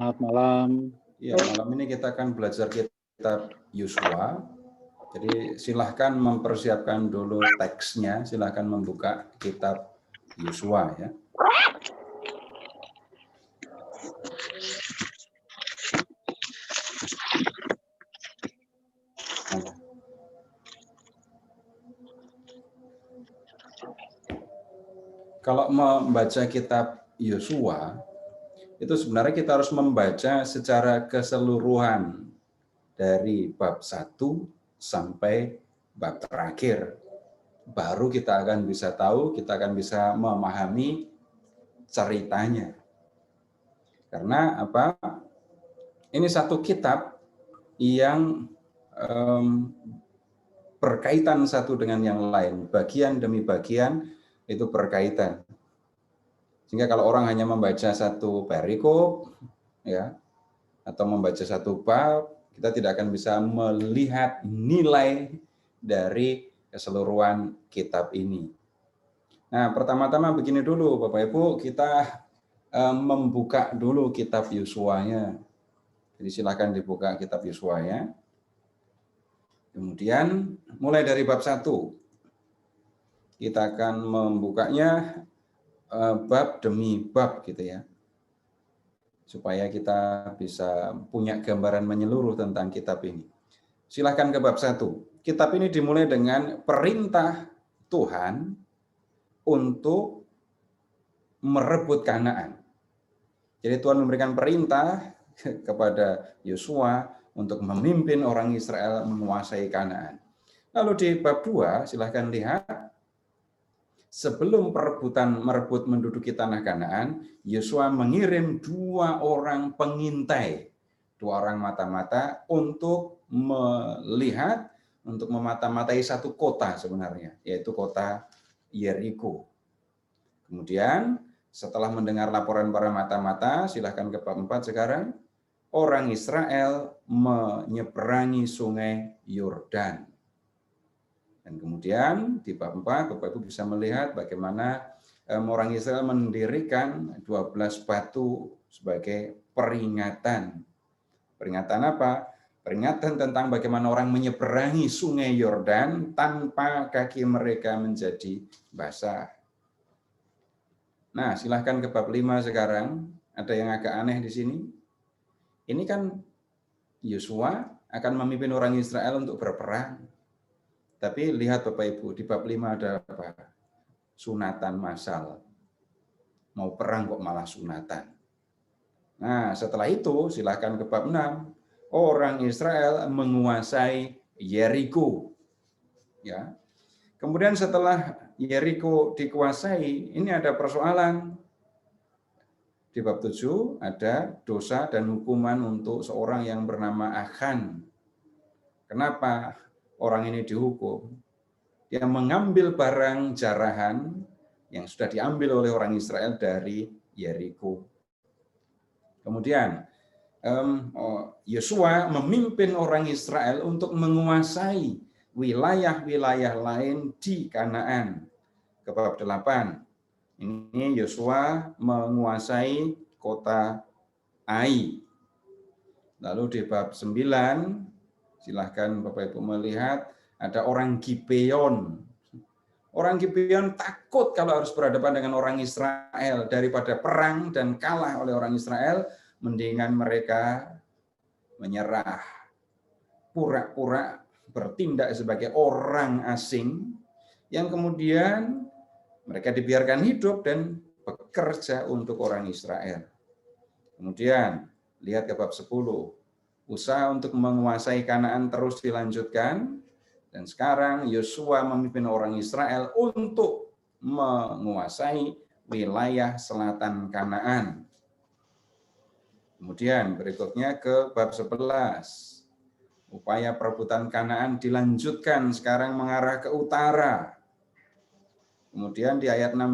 Selamat malam. Ya, malam ini kita akan belajar kitab Yosua. Jadi silahkan mempersiapkan dulu teksnya, silahkan membuka kitab Yosua ya. Kalau membaca kitab Yosua, itu sebenarnya kita harus membaca secara keseluruhan dari bab 1 sampai bab terakhir. Baru kita akan bisa tahu, kita akan bisa memahami ceritanya. Karena apa? Ini satu kitab yang berkaitan satu dengan yang lain, bagian demi bagian itu berkaitan. Sehingga kalau orang hanya membaca satu perikop, ya, atau membaca satu bab, kita tidak akan bisa melihat nilai dari keseluruhan kitab ini. Nah, pertama-tama begini dulu, Bapak Ibu, kita membuka dulu kitab Yosua-nya. Jadi silakan dibuka kitab Yosua-nya. Kemudian mulai dari bab 1. Kita akan membukanya bab demi bab gitu ya. Supaya kita bisa punya gambaran menyeluruh tentang kitab ini. Silakan ke bab 1. Kitab ini dimulai dengan perintah Tuhan untuk merebut Kanaan. Jadi Tuhan memberikan perintah kepada Yosua untuk memimpin orang Israel menguasai Kanaan. Lalu di bab 2, silahkan lihat, sebelum merebut menduduki tanah Kanaan, Yosua mengirim 2 orang pengintai, 2 orang mata-mata untuk melihat, untuk memata-matai satu kota sebenarnya, yaitu kota Yeriko. Kemudian setelah mendengar laporan para mata-mata, silahkan ke bab 4 sekarang, orang Israel menyeberangi sungai Yordan. Dan kemudian di bab 4, Bapak Ibu bisa melihat bagaimana orang Israel mendirikan 12 batu sebagai peringatan. Peringatan apa? Peringatan tentang bagaimana orang menyeberangi sungai Yordan tanpa kaki mereka menjadi basah. Nah, silahkan ke bab 5 sekarang. Ada yang agak aneh di sini. Ini kan Yosua akan memimpin orang Israel untuk berperang. Tapi lihat Bapak Ibu, di bab 5 ada apa? Sunatan massal. Mau perang kok malah sunatan. Nah, setelah itu silahkan ke bab 6. Orang Israel menguasai Yeriko. Ya. Kemudian setelah Yeriko dikuasai, ini ada persoalan. Di bab 7 ada dosa dan hukuman untuk seorang yang bernama Achan. Kenapa orang ini dihukum? Dia mengambil barang jarahan yang sudah diambil oleh orang Israel dari Yeriko. Kemudian Yosua memimpin orang Israel untuk menguasai wilayah-wilayah lain di Kanaan. Ke bab 8. Ini Yosua menguasai kota Ai. Lalu di bab 9, silahkan Bapak Ibu melihat, ada orang Gibeon. Orang Gibeon takut kalau harus berhadapan dengan orang Israel. Daripada perang dan kalah oleh orang Israel, mendingan mereka menyerah. Pura-pura bertindak sebagai orang asing, yang kemudian mereka dibiarkan hidup dan bekerja untuk orang Israel. Kemudian, lihat ke bab 10. Usaha untuk menguasai Kanaan terus dilanjutkan. Dan sekarang Yosua memimpin orang Israel untuk menguasai wilayah selatan Kanaan. Kemudian berikutnya ke bab 11. Upaya perebutan Kanaan dilanjutkan sekarang mengarah ke utara. Kemudian di ayat 16,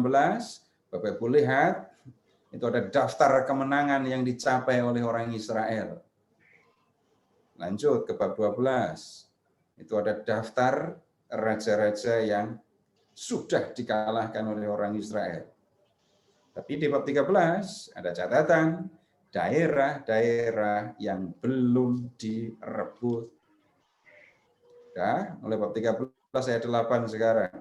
Bapak Ibu lihat, itu ada daftar kemenangan yang dicapai oleh orang Israel. Lanjut ke bab 12. Itu ada daftar raja-raja yang sudah dikalahkan oleh orang Israel. Tapi di bab 13 ada catatan, daerah-daerah yang belum direbut. Mulai bab 13 ayat 8 sekarang.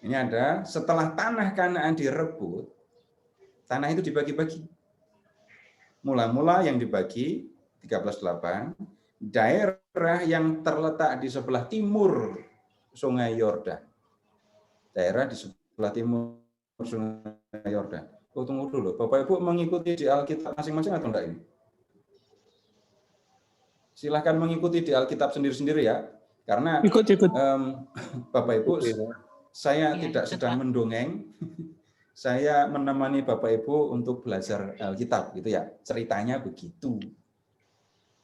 Ini ada setelah tanah Kanaan direbut, tanah itu dibagi-bagi. Mula-mula yang dibagi 13:8, daerah yang terletak di sebelah timur Sungai Yordan. Daerah di sebelah timur Sungai Yordan. Oh, tunggu dulu, Bapak Ibu mengikuti di Alkitab masing-masing atau enggak ini? Silahkan mengikuti di Alkitab sendiri-sendiri ya, karena ikut. Bapak Ibu, saya tidak sedang mendongeng, saya menemani Bapak Ibu untuk belajar Alkitab, gitu ya. Ceritanya begitu.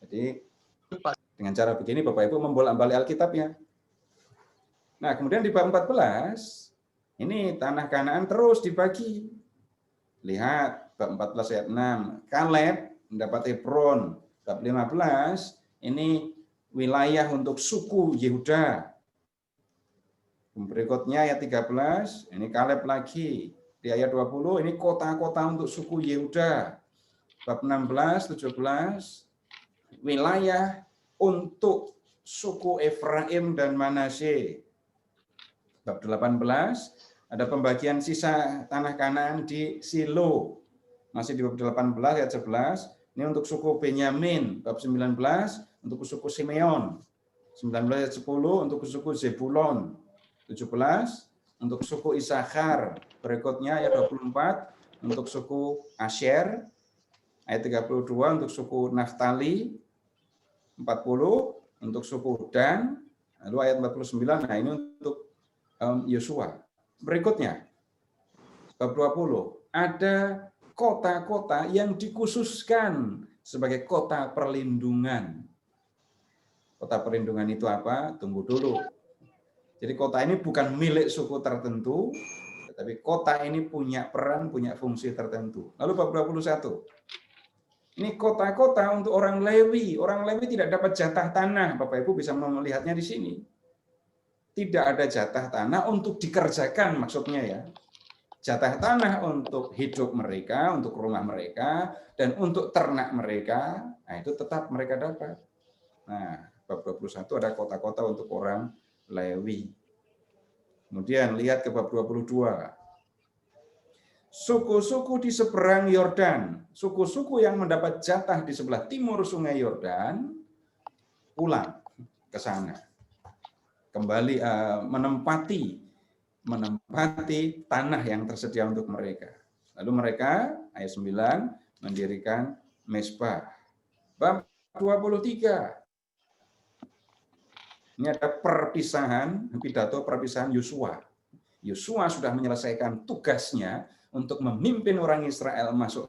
Jadi dengan cara begini Bapak Ibu membolak-balik Alkitabnya. Nah, kemudian di bab 14 ini tanah Kanaan terus dibagi. Lihat bab 14 ayat 6, Kaleb mendapat Hebron. Bab 15 ini wilayah untuk suku Yehuda. Berikutnya ayat 13, ini Kaleb lagi. Di ayat 20 ini kota-kota untuk suku Yehuda. Bab 16, 17 wilayah untuk suku Efraim dan Manasye. Bab 18 ada pembagian sisa tanah Kanaan di Silo. Masih di bab 18 ayat 11. Ini untuk suku Benyamin. Bab 19 untuk suku Simeon. 19 ayat 10 untuk suku Zebulon. 17 untuk suku Isakar. Berikutnya ayat 24 untuk suku Asyer. Ayat 32 untuk suku Naftali. 40 untuk suku Dan. Lalu ayat 49, nah ini untuk Yosua. Berikutnya, bab 20, ada kota-kota yang dikhususkan sebagai kota perlindungan. Kota perlindungan itu apa? Tunggu dulu. Jadi kota ini bukan milik suku tertentu, tetapi kota ini punya peran, punya fungsi tertentu. Lalu bab 21. Ini kota-kota untuk orang Lewi. Orang Lewi tidak dapat jatah tanah. Bapak Ibu bisa melihatnya di sini. Tidak ada jatah tanah untuk dikerjakan, maksudnya ya. Jatah tanah untuk hidup mereka, untuk rumah mereka, dan untuk ternak mereka, nah itu tetap mereka dapat. Nah, bab 21 ada kota-kota untuk orang Lewi. Kemudian lihat ke bab 22. Suku-suku di seberang Yordan, suku-suku yang mendapat jatah di sebelah timur Sungai Yordan, pulang ke sana. Kembali menempati tanah yang tersedia untuk mereka. Lalu mereka, ayat 9, mendirikan Mezbah. Bab 23. Ini ada perpisahan, pidato perpisahan Yosua. Yosua sudah menyelesaikan tugasnya untuk memimpin orang Israel masuk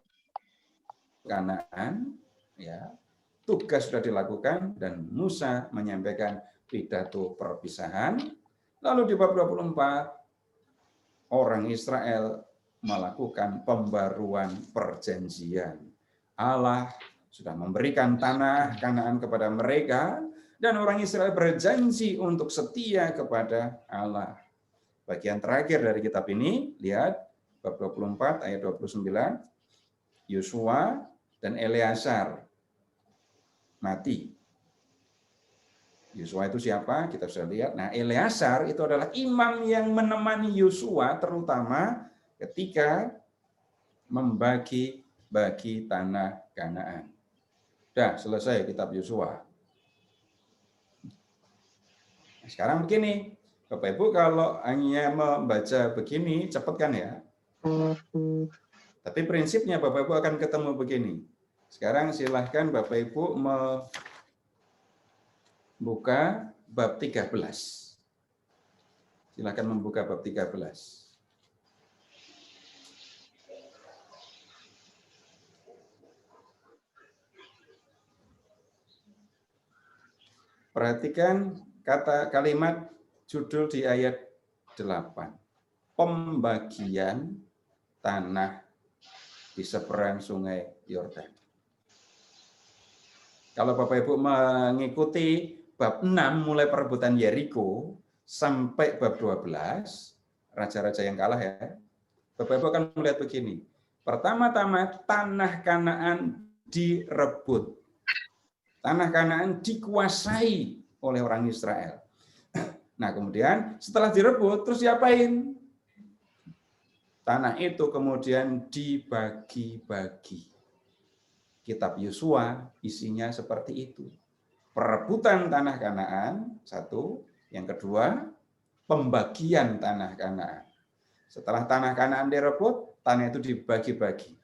Kanaan, ya. Tugas sudah dilakukan dan Musa menyampaikan pidato perpisahan. Lalu di bab 24 orang Israel melakukan pembaruan perjanjian. Allah sudah memberikan tanah Kanaan kepada mereka dan orang Israel berjanji untuk setia kepada Allah. Bagian terakhir dari kitab ini, lihat bab 24 ayat 29, Yosua dan Eleazar mati. Yosua itu siapa? Kita sudah lihat. Nah, Eleazar itu adalah imam yang menemani Yosua terutama ketika membagi-bagi tanah Kanaan. Sudah selesai kitab Yosua. Sekarang begini, Bapak Ibu kalau hanya membaca begini, cepat kan ya? Tapi prinsipnya Bapak Ibu akan ketemu begini. Sekarang silahkan Bapak Ibu membuka bab 13. Silahkan membuka bab 13. Perhatikan kalimat judul di ayat 8. Pembagian tanah di seberang Sungai Yordan. Kalau Bapak Ibu mengikuti bab 6 mulai perebutan Yeriko sampai bab 12, raja-raja yang kalah ya, Bapak Ibu akan melihat begini. Pertama-tama tanah Kanaan direbut. Tanah Kanaan dikuasai oleh orang Israel. Nah, kemudian setelah direbut, terus diapain? Tanah itu kemudian dibagi-bagi. Kitab Yosua isinya seperti itu. Perebutan tanah Kanaan, satu. Yang kedua, pembagian tanah Kanaan. Setelah tanah Kanaan direbut, tanah itu dibagi-bagi.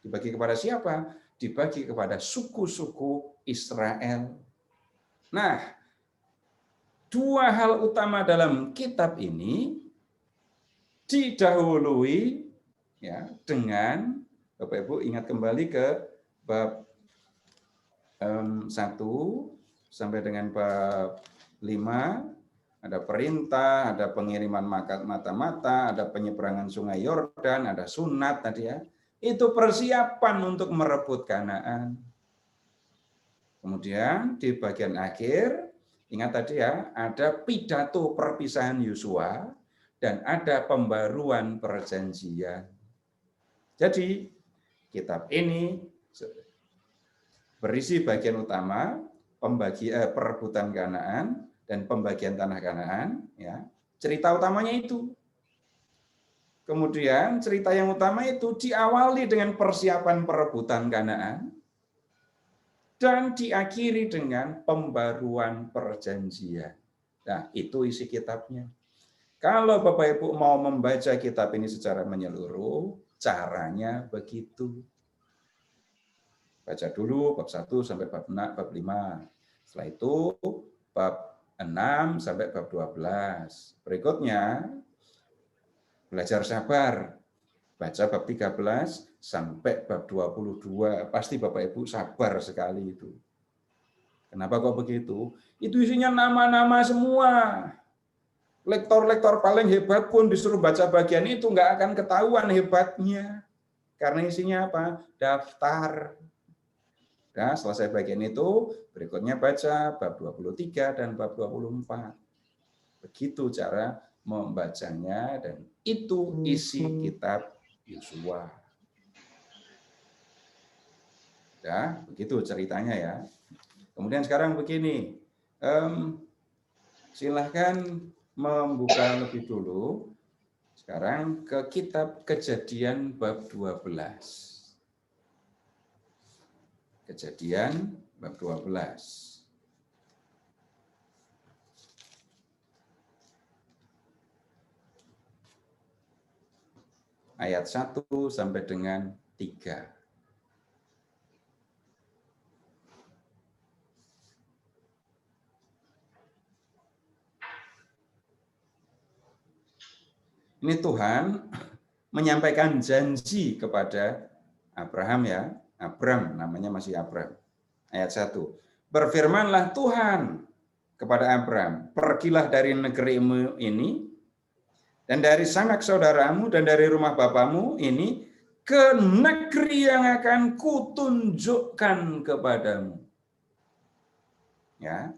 Dibagi kepada siapa? Dibagi kepada suku-suku Israel. Nah, dua hal utama dalam kitab ini didahului ya dengan, Bapak Ibu ingat kembali ke bab 1 sampai dengan bab 5, ada perintah, ada pengiriman mata-mata, ada penyeberangan sungai Yordan, ada sunat tadi ya. Itu persiapan untuk merebut Kanaan. Kemudian di bagian akhir, ingat tadi ya, ada pidato perpisahan Yosua dan ada pembaruan perjanjian. Jadi kitab ini berisi bagian utama perebutan Kanaan dan pembagian tanah Kanaan, ya. Cerita utamanya itu. Kemudian cerita yang utama itu diawali dengan persiapan perebutan Kanaan dan diakhiri dengan pembaruan perjanjian. Nah, itu isi kitabnya. Kalau Bapak Ibu mau membaca kitab ini secara menyeluruh, caranya begitu. Baca dulu bab 1 sampai bab 5. Setelah itu bab 6 sampai bab 12. Berikutnya belajar sabar. Baca bab 13 sampai bab 22. Pasti Bapak Ibu sabar sekali itu. Kenapa kok begitu? Itu isinya nama-nama semua. Lektor-lektor paling hebat pun disuruh baca bagian itu nggak akan ketahuan hebatnya. Karena isinya apa? Daftar. Nah, selesai bagian itu, berikutnya baca bab 23 dan bab 24. Begitu cara membacanya dan itu isi kitab Yosua. Ya, begitu ceritanya ya. Kemudian sekarang begini, silahkan membuka lebih dulu sekarang ke kitab Kejadian bab 12. Kejadian bab 12. Ayat 1 sampai dengan 3. Ini Tuhan menyampaikan janji kepada Abraham ya. Abram, namanya masih Abram. Ayat 1. Berfirmanlah Tuhan kepada Abram, pergilah dari negerimu ini, dan dari sanak saudaramu, dan dari rumah bapamu ini, ke negeri yang akan kutunjukkan kepadamu. Ya.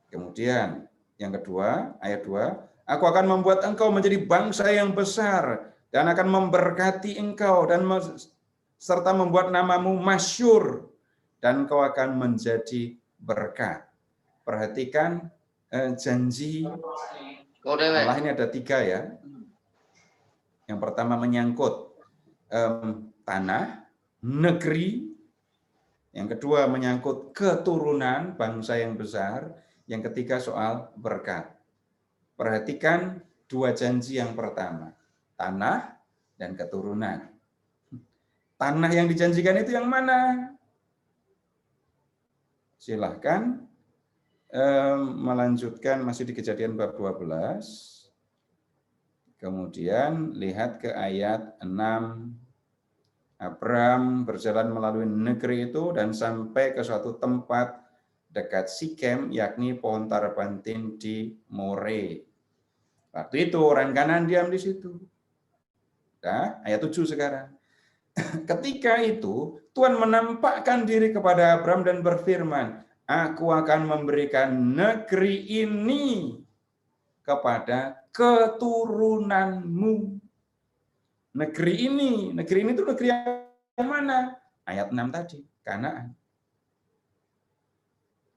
Kemudian yang kedua, ayat 2, aku akan membuat engkau menjadi bangsa yang besar, dan akan memberkati engkau, dan serta membuat namamu masyhur, dan engkau akan menjadi berkat. Perhatikan janji Allah ini ada 3 ya. Yang pertama menyangkut tanah, negeri. Yang kedua menyangkut keturunan bangsa yang besar. Yang ketiga soal berkat. Perhatikan 2 janji yang pertama, tanah dan keturunan. Tanah yang dijanjikan itu yang mana? Silahkan melanjutkan masih di Kejadian bab 12. Kemudian lihat ke ayat 6. Abram berjalan melalui negeri itu dan sampai ke suatu tempat dekat Sikem, yakni pohon tarabantin di More. Waktu itu orang Kanaan diam di situ. Nah, ayat 7 sekarang. Ketika itu Tuhan menampakkan diri kepada Abram dan berfirman, aku akan memberikan negeri ini kepada keturunanmu. Negeri ini itu negeri yang mana? Ayat 6 tadi, Kanaan.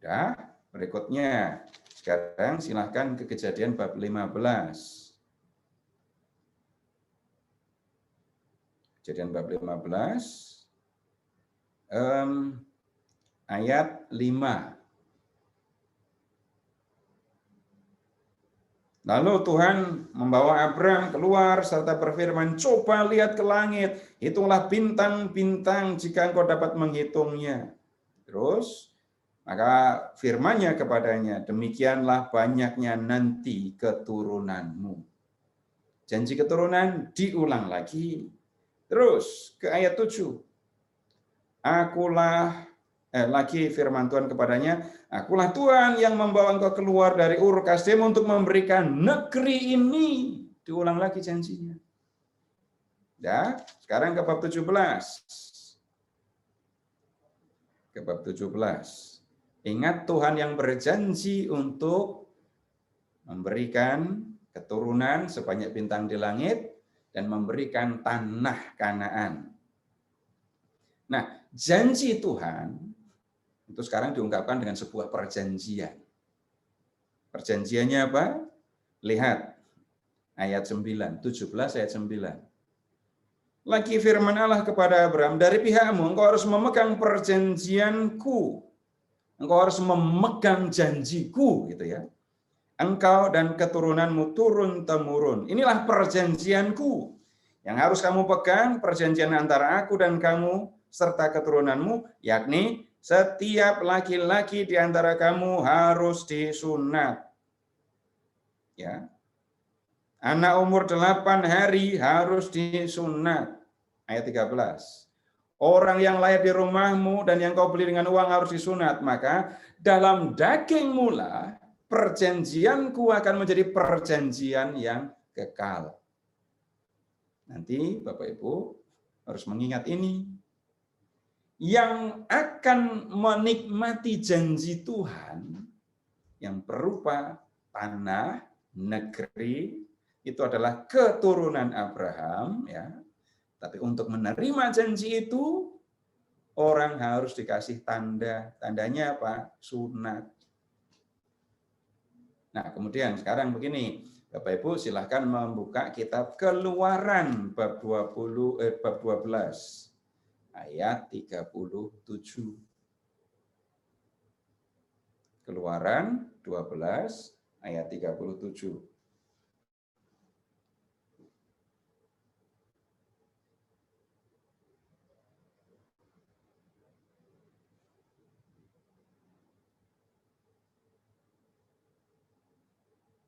Ya, berikutnya. Sekarang silahkan ke Kejadian bab 15. Kejadian bab 15 ayat 5. Lalu Tuhan membawa Abram keluar serta berfirman, coba lihat ke langit, hitunglah bintang-bintang jika engkau dapat menghitungnya. Terus, maka firman-Nya kepadanya, demikianlah banyaknya nanti keturunanmu. Janji keturunan diulang lagi. Terus ke ayat 7. Lagi firman Tuhan kepadanya, akulah Tuhan yang membawa engkau keluar dari Ur Kasdim untuk memberikan negeri ini. Diulang lagi janjinya. Ya, sekarang ke bab 17. Ke bab 17. Ingat Tuhan yang berjanji untuk memberikan keturunan sebanyak bintang di langit dan memberikan tanah Kanaan. Nah, janji Tuhan itu sekarang diungkapkan dengan sebuah perjanjian. Perjanjiannya apa? Lihat ayat 9, 17 ayat 9. Lagi firman Allah kepada Abraham, dari pihakmu engkau harus memegang perjanjianku. Engkau harus memegang janjiku, gitu ya. Engkau dan keturunanmu turun-temurun. Inilah perjanjianku yang harus kamu pegang, perjanjian antara aku dan kamu serta keturunanmu, yakni setiap laki-laki di antara kamu harus disunat. Ya. Anak umur 8 hari harus disunat. Ayat 13. Orang yang lahir di rumahmu dan yang kau beli dengan uang harus disunat. Maka dalam dagingmu lah perjanjianku akan menjadi perjanjian yang kekal. Nanti Bapak Ibu harus mengingat ini. Yang akan menikmati janji Tuhan yang berupa tanah, negeri, itu adalah keturunan Abraham, ya. Tapi untuk menerima janji itu, orang harus dikasih tanda. Tandanya apa? Sunat. Nah, kemudian sekarang begini, Bapak Ibu silahkan membuka kitab Keluaran bab 12 ayat 37. Keluaran 12 ayat 37.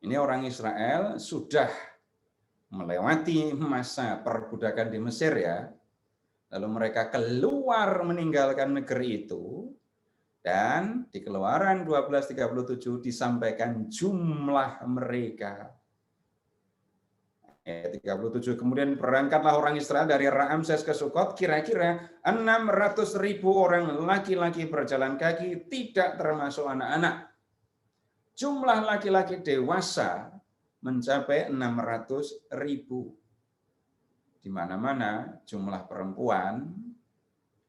Ini orang Israel sudah melewati masa perbudakan di Mesir, ya. Lalu mereka keluar meninggalkan negeri itu, dan di Keluaran 12:37 disampaikan jumlah mereka. Ayat 37, kemudian berangkatlah orang Israel dari Ramses ke Sukot, kira-kira 600.000 orang laki-laki berjalan kaki, tidak termasuk anak-anak. Jumlah laki-laki dewasa mencapai 600.000. Di mana-mana jumlah perempuan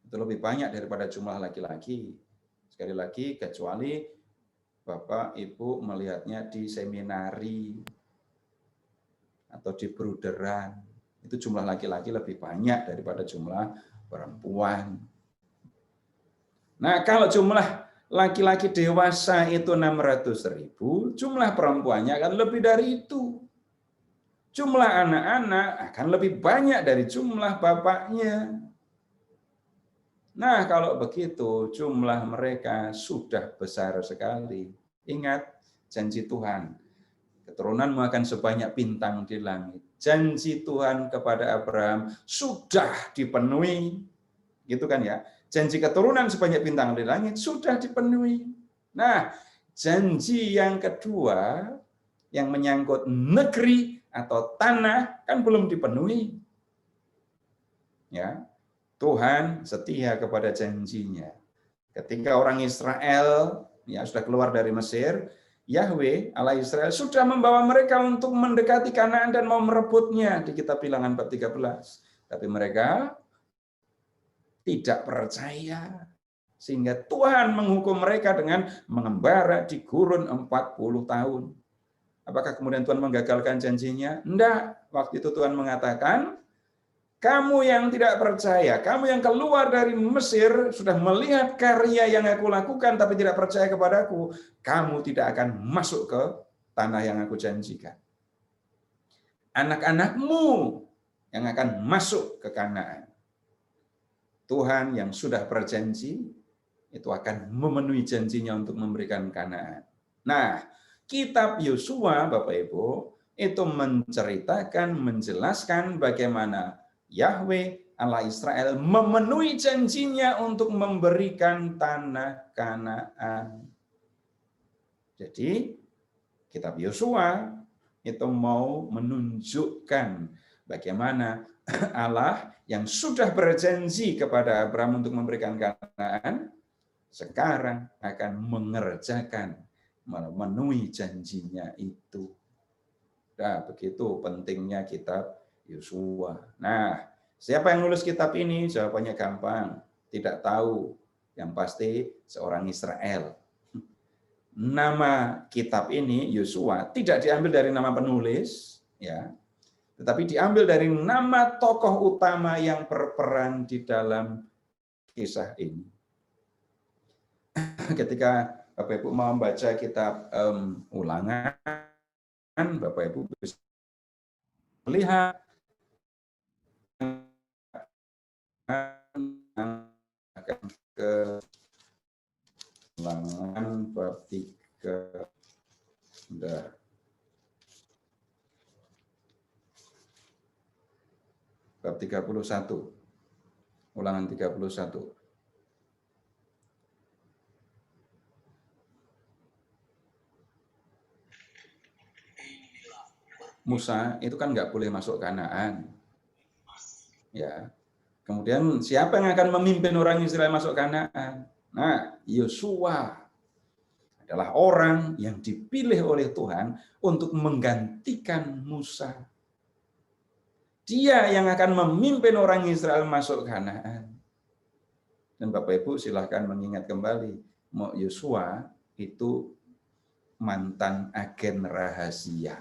itu lebih banyak daripada jumlah laki-laki. Sekali lagi, kecuali Bapak Ibu melihatnya di seminari atau di bruderan, itu jumlah laki-laki lebih banyak daripada jumlah perempuan. Nah, kalau jumlah laki-laki dewasa itu 600.000, jumlah perempuannya akan lebih dari itu. Jumlah anak-anak akan lebih banyak dari jumlah bapaknya. Nah, kalau begitu jumlah mereka sudah besar sekali. Ingat janji Tuhan, keturunanmu akan sebanyak bintang di langit. Janji Tuhan kepada Abraham sudah dipenuhi. Gitu kan ya. Janji keturunan sebanyak bintang di langit sudah dipenuhi. Nah, janji yang kedua yang menyangkut negeri atau tanah kan belum dipenuhi. Ya. Tuhan setia kepada janjinya. Ketika orang Israel ya sudah keluar dari Mesir, Yahweh Allah Israel sudah membawa mereka untuk mendekati Kanaan dan mau merebutnya di kitab Bilangan bab 13. Tapi mereka tidak percaya. Sehingga Tuhan menghukum mereka dengan mengembara di gurun 40 tahun. Apakah kemudian Tuhan menggagalkan janjinya? Enggak. Waktu itu Tuhan mengatakan, kamu yang tidak percaya, kamu yang keluar dari Mesir, sudah melihat karya yang aku lakukan, tapi tidak percaya kepadaku, kamu tidak akan masuk ke tanah yang aku janjikan. Anak-anakmu yang akan masuk ke Kanaan. Tuhan yang sudah berjanji, itu akan memenuhi janjinya untuk memberikan Kanaan. Nah, kitab Yosua, Bapak Ibu, itu menceritakan, menjelaskan bagaimana Yahweh Allah Israel memenuhi janjinya untuk memberikan tanah Kanaan. Jadi, kitab Yosua itu mau menunjukkan bagaimana Allah yang sudah berjanji kepada Abraham untuk memberikan Kanaan, sekarang akan mengerjakan, memenuhi janjinya itu. Nah, begitu pentingnya kitab Yosua. Nah, siapa yang nulis kitab ini? Jawabannya gampang. Tidak tahu. Yang pasti seorang Israel. Nama kitab ini, Yosua, tidak diambil dari nama penulis, ya, tetapi diambil dari nama tokoh utama yang berperan di dalam kisah ini. Ketika Bapak Ibu mau membaca kitab Ulangan, Bapak Ibu bisa melihat akan ke Ulangan bab 3. Bab 31. Ulangan 31. Musa itu kan nggak boleh masuk Kanaan. Ya. Kemudian siapa yang akan memimpin orang Israel masuk Kanaan? Nah, Yosua adalah orang yang dipilih oleh Tuhan untuk menggantikan Musa. Dia yang akan memimpin orang Israel masuk Kanaan. Dan Bapak Ibu silahkan mengingat kembali, Yosua itu mantan agen rahasia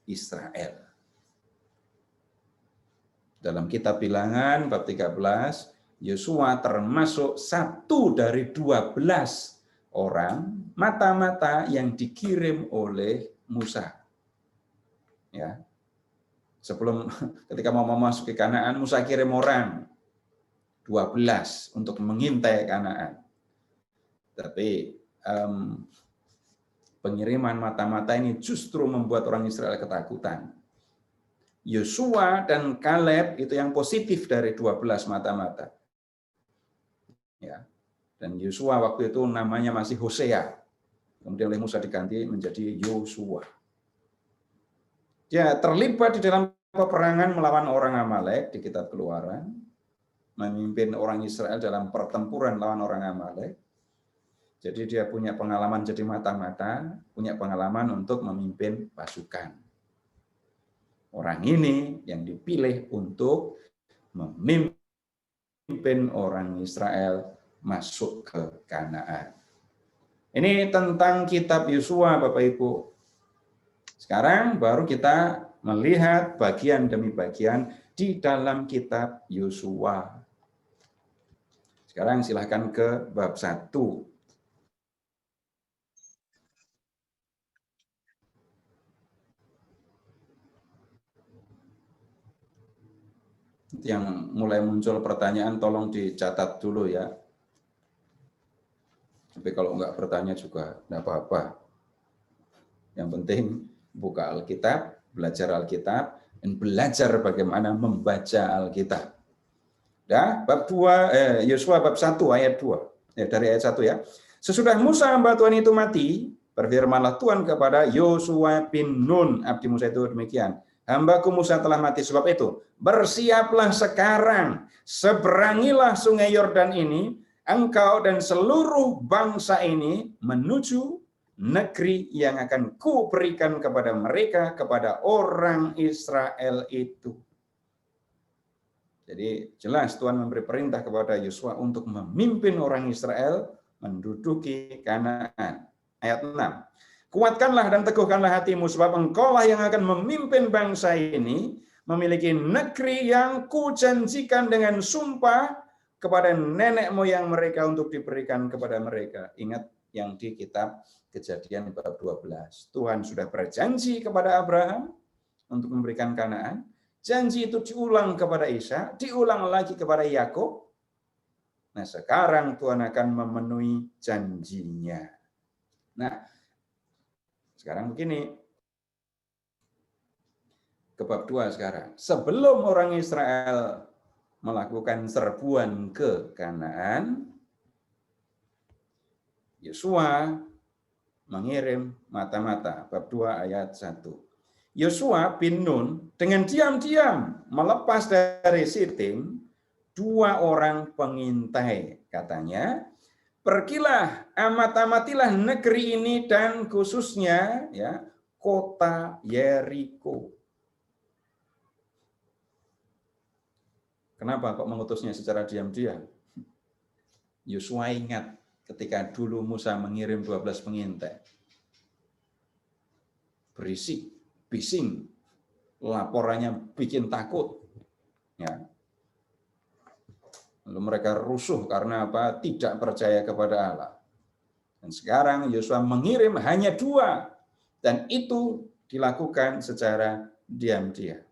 Israel. Dalam kitab Bilangan bab 13, Yosua termasuk satu dari 12 orang mata-mata yang dikirim oleh Musa. Ya. Sebelum ketika mau masuk ke Kanaan, Musa kirim orang 12 untuk mengintai Kanaan. Tapi pengiriman mata-mata ini justru membuat orang Israel ketakutan. Yosua dan Kaleb itu yang positif dari 12 mata-mata. Ya. Dan Yosua waktu itu namanya masih Hosea. Kemudian oleh Musa diganti menjadi Yosua. Dia terlibat di dalam peperangan melawan orang Amalek di kitab Keluaran, memimpin orang Israel dalam pertempuran lawan orang Amalek. Jadi dia punya pengalaman jadi mata-mata, punya pengalaman untuk memimpin pasukan. Orang ini yang dipilih untuk memimpin orang Israel masuk ke Kanaan. Ini tentang kitab Yosua, Bapak Ibu. Sekarang baru kita melihat bagian demi bagian di dalam kitab Yosua. Sekarang silahkan ke bab 1. Yang mulai muncul pertanyaan tolong dicatat dulu ya. Tapi kalau enggak bertanya juga enggak apa-apa. Yang penting buka Alkitab, belajar Alkitab, dan belajar bagaimana membaca Alkitab. Dah, bab 2 Yosua bab 1 ayat 2. Dari ayat 1 ya. Sesudah Musa hamba Tuhan itu mati, berfirmanlah Tuhan kepada Yosua bin Nun, abdi Musa itu demikian. Hambaku Musa telah mati, sebab itu bersiaplah sekarang, seberangilah sungai Yordan ini, engkau dan seluruh bangsa ini menuju negeri yang akan kuberikan kepada mereka, kepada orang Israel itu. Jadi jelas Tuhan memberi perintah kepada Yosua untuk memimpin orang Israel menduduki Kanaan. Ayat 6. Kuatkanlah dan teguhkanlah hatimu, sebab engkaulah yang akan memimpin bangsa ini memiliki negeri yang kujanjikan dengan sumpah kepada nenek moyang mereka untuk diberikan kepada mereka. Ingat yang di kitab Kejadian bab 12. Tuhan sudah berjanji kepada Abraham untuk memberikan Kanaan. Janji itu diulang kepada Isa, diulang lagi kepada Yakub. Nah, sekarang Tuhan akan memenuhi janjinya. Nah, sekarang begini. Ke bab 2 sekarang. Sebelum orang Israel melakukan serbuan ke Kanaan, Yosua mengirim mata-mata. Bab 2 ayat 1. Yosua bin Nun dengan diam-diam melepas dari Sitim 2 orang pengintai. Katanya, pergilah, amat-amatilah negeri ini dan khususnya ya kota Yeriko. Kenapa kok mengutusnya secara diam-diam? Yosua ingat ketika dulu Musa mengirim 12 pengintai. Berisik, bising, laporannya bikin takut. Ya. Lalu mereka rusuh karena apa? Tidak percaya kepada Allah. Dan sekarang Yosua mengirim hanya 2. Dan itu dilakukan secara diam-diam.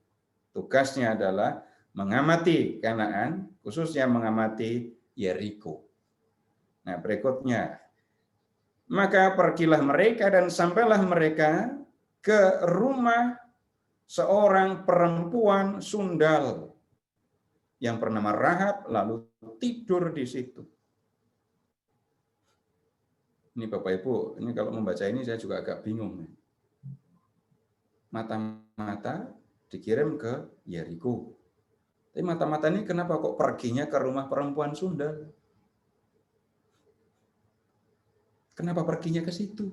Tugasnya adalah mengamati Kanaan, khususnya mengamati Yeriko. Nah, berikutnya. Maka pergilah mereka dan sampailah mereka ke rumah seorang perempuan sundal yang bernama Rahab, lalu tidur di situ. Ini Bapak Ibu, ini kalau membaca ini saya juga agak bingung. Mata-mata dikirim ke Yeriko. Tapi mata-mata ini kenapa kok perginya ke rumah perempuan sundal? Kenapa perginya ke situ?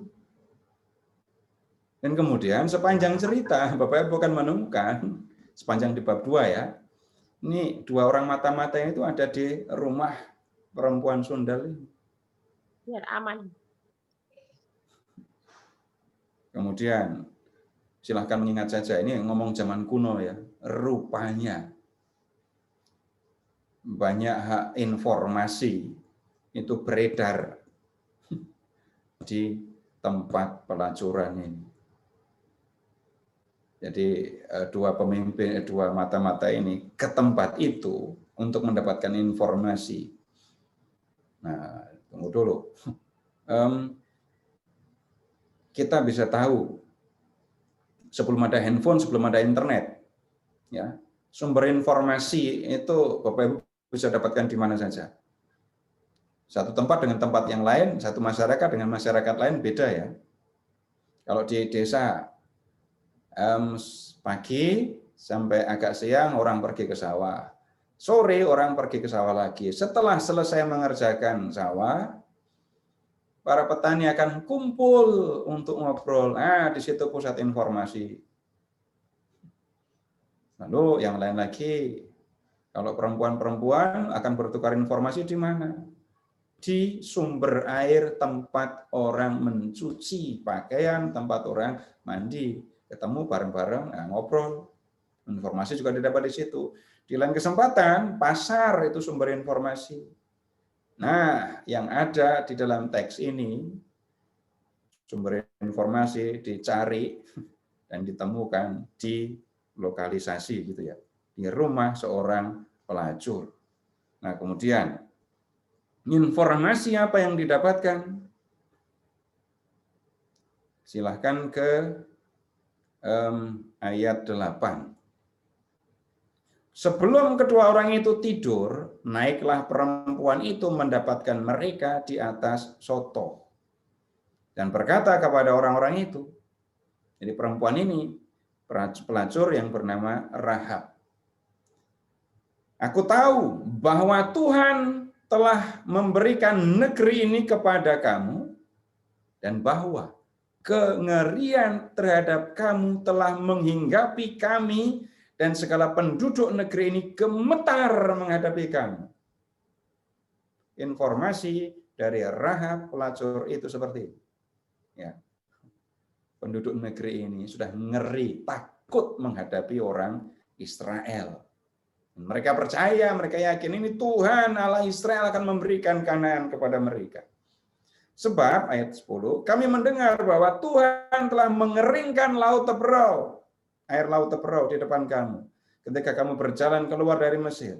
Dan kemudian sepanjang cerita, Bapak Ibu akan menemukan, sepanjang di bab 2 ya, ini 2 orang mata-mata itu ada di rumah perempuan sundal ini. Biar aman. Kemudian, silahkan mengingat saja, ini ngomong zaman kuno ya, rupanya banyak hak informasi itu beredar di tempat pelacuran ini. Jadi 2 pemimpin, 2 mata-mata ini ke tempat itu untuk mendapatkan informasi. Nah, tunggu dulu. Kita bisa tahu sebelum ada handphone, sebelum ada internet, ya sumber informasi itu Bapak Ibu bisa dapatkan di mana saja. Satu tempat dengan tempat yang lain, satu masyarakat dengan masyarakat lain beda ya. Kalau di desa pagi sampai agak siang orang pergi ke sawah. Sore orang pergi ke sawah lagi. Setelah selesai mengerjakan sawah, para petani akan kumpul untuk ngobrol. Di situ pusat informasi. Lalu yang lain lagi, kalau perempuan-perempuan akan bertukar informasi di mana? Di sumber air tempat orang mencuci pakaian, tempat orang mandi. Ketemu bareng-bareng, ngobrol. Informasi juga didapat di situ. Di lain kesempatan, pasar itu sumber informasi. Nah, yang ada di dalam teks ini, sumber informasi dicari dan ditemukan di lokalisasi gitu ya, di rumah seorang pelacur. Nah, kemudian informasi apa yang didapatkan? Silahkan ke ayat 8. Sebelum kedua orang itu tidur, naiklah perempuan itu mendapatkan mereka di atas soto. Dan berkata kepada orang-orang itu, jadi perempuan ini, pelacur yang bernama Rahab. Aku tahu bahwa Tuhan telah memberikan negeri ini kepada kamu, dan bahwa kengerian terhadap kamu telah menghinggapi kami, dan segala penduduk negeri ini gemetar menghadapi kamu. Informasi dari Rahab pelacur itu seperti itu. Ya. Penduduk negeri ini sudah ngeri, takut menghadapi orang Israel. Mereka percaya, mereka yakin ini Tuhan Allah Israel akan memberikan Kanaan kepada mereka. Sebab ayat 10, kami mendengar bahwa Tuhan telah mengeringkan laut Teberau, air laut Teberau di depan kamu, ketika kamu berjalan keluar dari Mesir.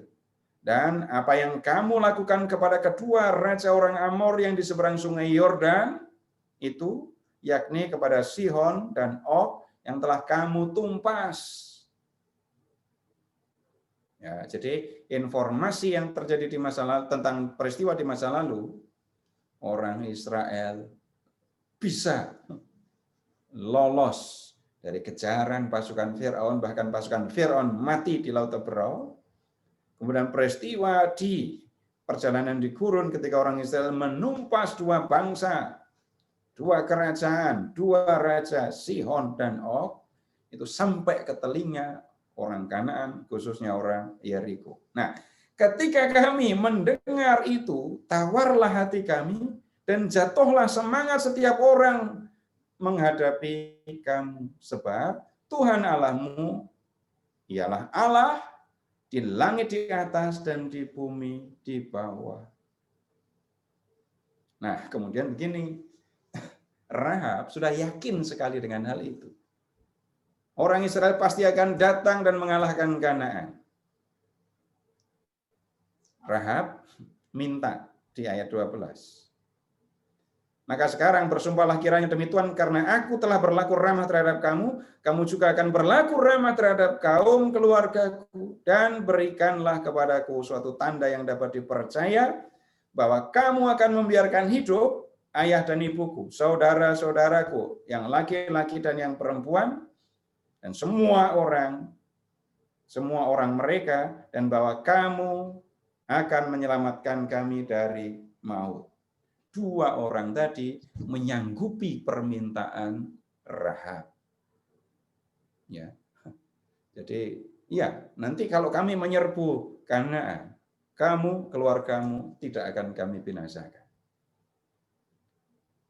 Dan apa yang kamu lakukan kepada kedua raja orang Amor yang di seberang sungai Yordan itu, yakni kepada Sihon dan Og yang telah kamu tumpas. Ya, jadi informasi yang terjadi di masa lalu tentang peristiwa di masa lalu, orang Israel bisa lolos dari kejaran pasukan Firaun, bahkan pasukan Firaun mati di Laut Teberau. Kemudian peristiwa di perjalanan di gurun ketika orang Israel menumpas dua bangsa, dua kerajaan, dua raja, Sihon dan Og, itu sampai ke telinga orang Kanaan, khususnya orang Yeriko. Nah, ketika kami mendengar itu, tawarlah hati kami dan jatuhlah semangat setiap orang menghadapi kamu. Sebab Tuhan Allahmu ialah Allah di langit di atas dan di bumi di bawah. Nah, kemudian begini, Rahab sudah yakin sekali dengan hal itu. Orang Israel pasti akan datang dan mengalahkan Kanaan. Rahab minta di ayat 12. Maka sekarang bersumpahlah kiranya demi Tuhan, karena aku telah berlaku ramah terhadap kamu, kamu juga akan berlaku ramah terhadap kaum keluargaku, dan berikanlah kepadaku suatu tanda yang dapat dipercaya, bahwa kamu akan membiarkan hidup ayah dan ibuku, saudara-saudaraku, yang laki-laki dan yang perempuan, dan semua orang mereka, dan bahwa kamu akan menyelamatkan kami dari maut. Dua orang tadi menyanggupi permintaan Rahab. Ya. Jadi, ya, nanti kalau kami menyerbu Kanaan, kamu, keluargamu tidak akan kami binasakan.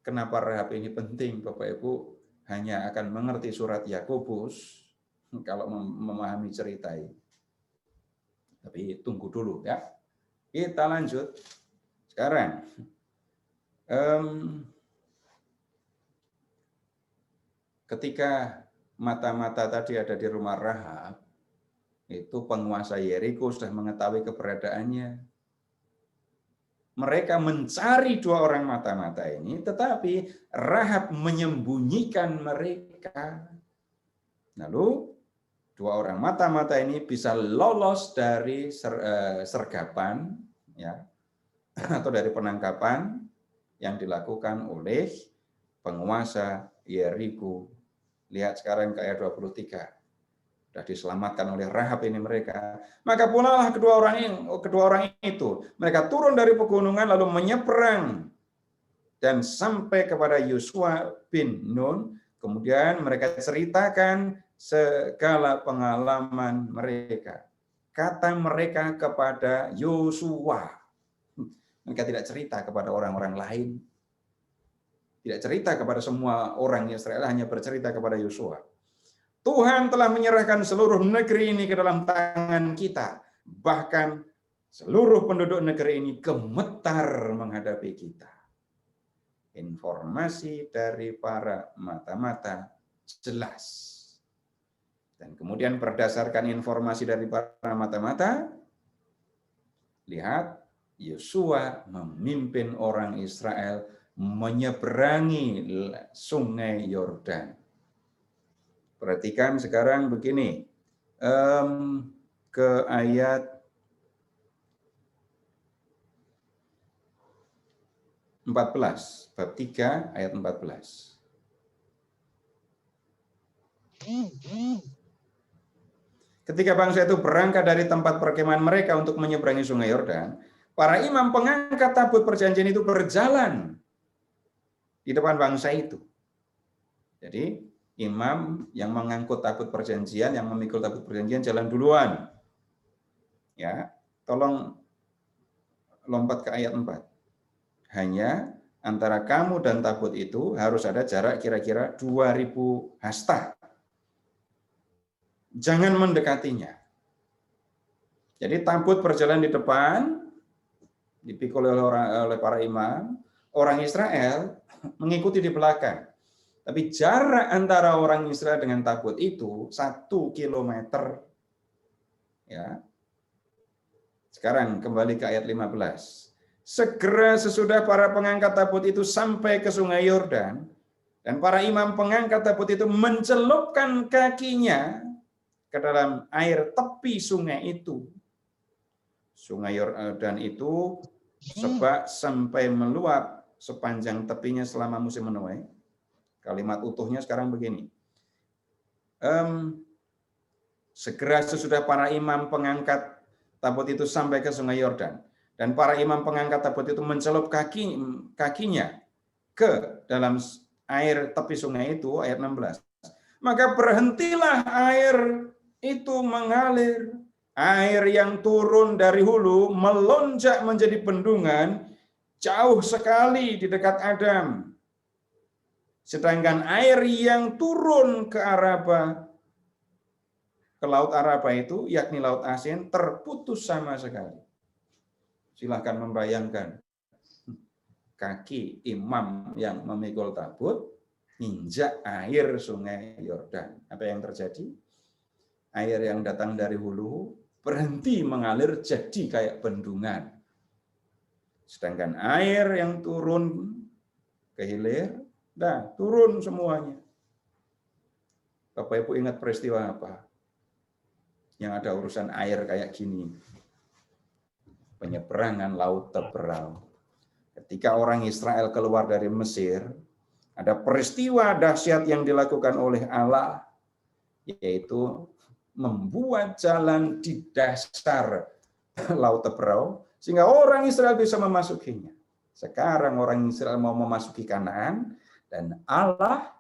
Kenapa Rahab ini penting, Bapak Ibu? Hanya akan mengerti surat Yakobus kalau memahami cerita ini. Tapi tunggu dulu ya. Kita lanjut. Sekarang ketika mata-mata tadi ada di rumah Rahab, itu penguasa Yeriko sudah mengetahui keberadaannya. Mereka mencari dua orang mata-mata ini, tetapi Rahab menyembunyikan mereka. Lalu dua orang mata-mata ini bisa lolos dari sergapan, ya, atau dari penangkapan yang dilakukan oleh penguasa Yeriko. Lihat sekarang ke ayat 23. Sudah diselamatkan oleh Rahab ini mereka. Maka pulalah kedua orang itu. Mereka turun dari pegunungan lalu menyeberang dan sampai kepada Yosua bin Nun. Kemudian mereka ceritakan segala pengalaman mereka. Kata mereka kepada Yosua. Mereka tidak cerita kepada orang-orang lain. Tidak cerita kepada semua orang Israel, hanya bercerita kepada Yosua. Tuhan telah menyerahkan seluruh negeri ini ke dalam tangan kita. Bahkan seluruh penduduk negeri ini gemetar menghadapi kita. Informasi dari para mata-mata jelas. Dan kemudian berdasarkan informasi dari para mata-mata, lihat Yosua memimpin orang Israel menyeberangi sungai Yordan. Perhatikan sekarang begini, ke ayat 14, bab 3 ayat 14. Ketika bangsa itu berangkat dari tempat perkemahan mereka untuk menyeberangi sungai Yordan, para imam pengangkat tabut perjanjian itu berjalan di depan bangsa itu. Jadi imam yang mengangkut tabut perjanjian, yang memikul tabut perjanjian jalan duluan. Ya, tolong lompat ke ayat 4. Hanya antara kamu dan tabut itu harus ada jarak kira-kira 2000 hasta. Jangan mendekatinya. Jadi tabut berjalan di depan, dipikul oleh para imam, orang Israel mengikuti di belakang. Tapi jarak antara orang Israel dengan tabut itu 1 kilometer. Ya. Sekarang kembali ke ayat 15. Segera sesudah para pengangkat tabut itu sampai ke sungai Yordan, dan para imam pengangkat tabut itu mencelupkan kakinya ke dalam air tepi sungai itu. Sungai Yordan itu sebab sampai meluap sepanjang tepinya selama musim menuai. Kalimat utuhnya sekarang begini. Segera sesudah para imam pengangkat tabut itu sampai ke sungai Yordan, dan para imam pengangkat tabut itu mencelup kakinya ke dalam air tepi sungai itu, ayat 16. Maka berhentilah air itu mengalir. Air yang turun dari hulu melonjak menjadi bendungan jauh sekali di dekat Adam. Sedangkan air yang turun ke Araba, ke Laut Araba itu, yakni Laut Asin, terputus sama sekali. Silahkan membayangkan kaki imam yang memikul tabut injak air sungai Yordan. Apa yang terjadi? Air yang datang dari hulu berhenti mengalir jadi kayak bendungan. Sedangkan air yang turun ke hilir, turun semuanya. Bapak Ibu ingat peristiwa apa? Yang ada urusan air kayak gini. Penyeberangan Laut Teberau. Ketika orang Israel keluar dari Mesir, ada peristiwa dahsyat yang dilakukan oleh Allah, yaitu membuat jalan di dasar Laut Teberau, sehingga orang Israel bisa memasukinya. Sekarang orang Israel mau memasuki Kanaan, dan Allah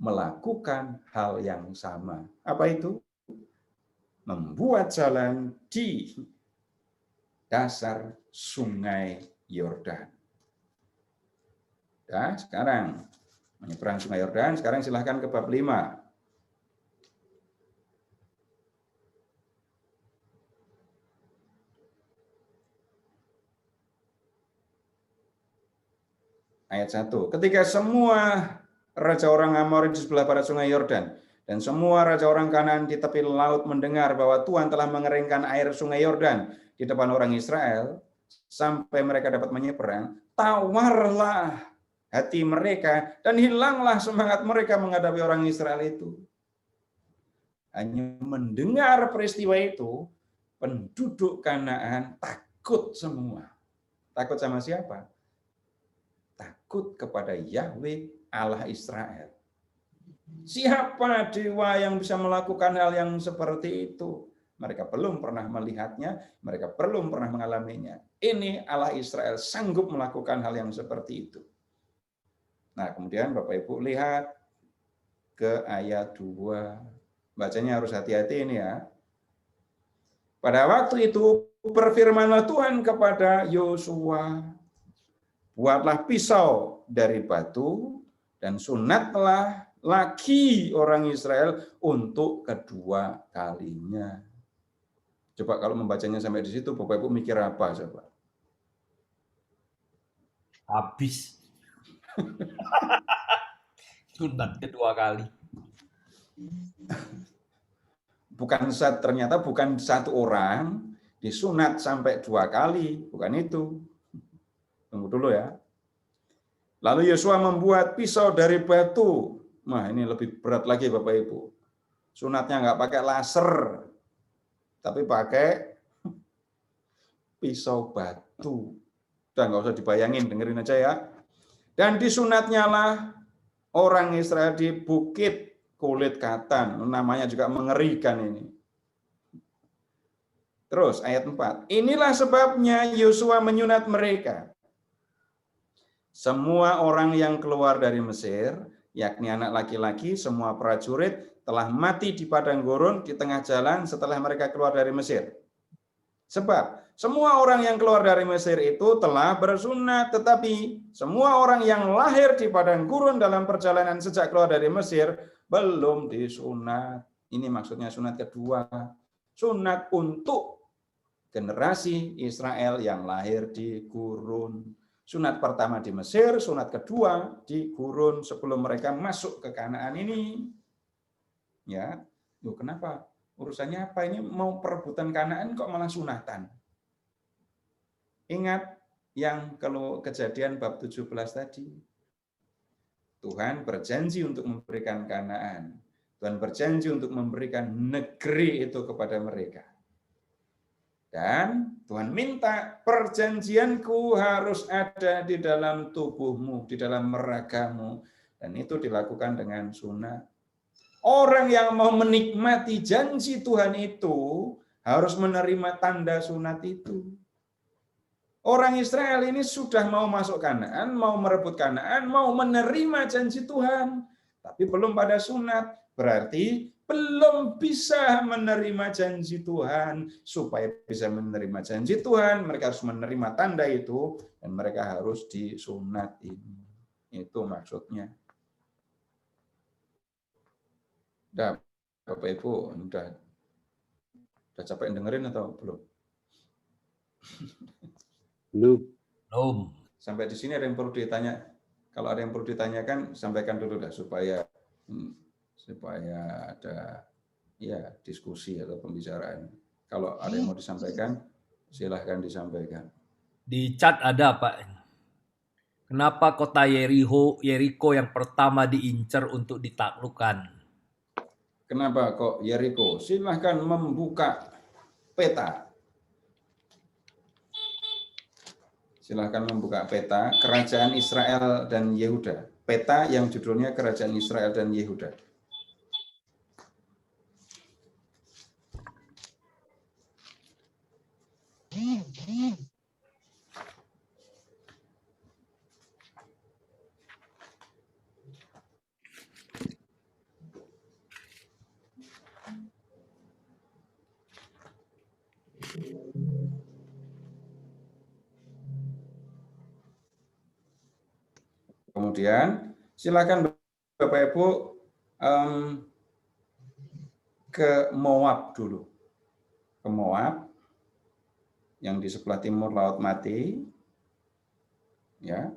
melakukan hal yang sama. Apa itu? Membuat jalan di dasar sungai Yordan. Nah, sekarang menyeberang sungai Yordan, sekarang silahkan ke bab 5. Ayat 1. Ketika semua raja orang Amori di sebelah barat sungai Yordan dan semua raja orang Kanaan di tepi laut mendengar bahwa Tuhan telah mengeringkan air sungai Yordan di depan orang Israel sampai mereka dapat menyeberang, tawarlah hati mereka dan hilanglah semangat mereka menghadapi orang Israel itu. Hanya mendengar peristiwa itu, penduduk Kanaan takut semua. Takut sama siapa? Takut kepada Yahweh Allah Israel. Siapa dewa yang bisa melakukan hal yang seperti itu? Mereka belum pernah melihatnya, mereka belum pernah mengalaminya. Ini Allah Israel sanggup melakukan hal yang seperti itu. Nah, kemudian Bapak Ibu lihat ke ayat 2. Bacanya harus hati-hati ini ya. Pada waktu itu berfirmanlah Tuhan kepada Yosua, buatlah pisau dari batu dan sunatlah lagi orang Israel untuk kedua kalinya. Coba kalau membacanya sampai di situ, Bapak Ibu mikir apa coba? Habis. Sunat kedua kali. Ternyata bukan satu orang disunat sampai 2 kali, bukan itu. Tunggu dulu ya. Lalu Yosua membuat pisau dari batu. Nah, ini lebih berat lagi Bapak Ibu. Sunatnya nggak pakai laser, tapi pakai pisau batu. Udah nggak usah dibayangin, dengerin aja ya. Dan disunatnya lah orang Israel di bukit kulit katan. Namanya juga mengerikan ini. Terus ayat 4. Inilah sebabnya Yosua menyunat mereka. Semua orang yang keluar dari Mesir yakni anak laki-laki, semua prajurit telah mati di padang gurun di tengah jalan setelah mereka keluar dari Mesir. Sebab semua orang yang keluar dari Mesir itu telah bersunat, tetapi semua orang yang lahir di padang gurun dalam perjalanan sejak keluar dari Mesir belum disunat. Ini maksudnya sunat kedua. Sunat untuk generasi Israel yang lahir di gurun. Sunat pertama di Mesir, sunat kedua di gurun sebelum mereka masuk ke Kanaan ini. Ya, loh, kenapa? Urusannya apa? Ini mau perebutan Kanaan kok malah sunatan. Ingat yang kalau kejadian bab 17 tadi. Tuhan berjanji untuk memberikan Kanaan. Tuhan berjanji untuk memberikan negeri itu kepada mereka. Dan Tuhan minta perjanjianku harus ada di dalam tubuhmu, di dalam meragamu. Dan itu dilakukan dengan sunat. Orang yang mau menikmati janji Tuhan itu harus menerima tanda sunat itu. Orang Israel ini sudah mau masuk Kanaan, mau merebut Kanaan, mau menerima janji Tuhan. Tapi belum pada sunat. Berarti belum bisa menerima janji Tuhan. Supaya bisa menerima janji Tuhan, mereka harus menerima tanda itu. Dan mereka harus disunat ini. Itu maksudnya. Udah, Bapak Ibu, udah capek dengerin atau belum? Belum. Sampai di sini ada yang perlu ditanya. Kalau ada yang perlu ditanyakan, sampaikan dulu dah supaya ada ya diskusi atau pembicaraan. Kalau ada yang mau disampaikan, silahkan disampaikan. Di chat ada, Pak. Kenapa kota Yeriko yang pertama diincar untuk ditaklukkan? Kenapa kok Yeriko? Silahkan membuka peta. Silahkan membuka peta Kerajaan Israel dan Yehuda. Peta yang judulnya Kerajaan Israel dan Yehuda. Kemudian silakan Bapak Ibu ke Moab dulu. Ke Moab yang di sebelah timur Laut Mati. Ya.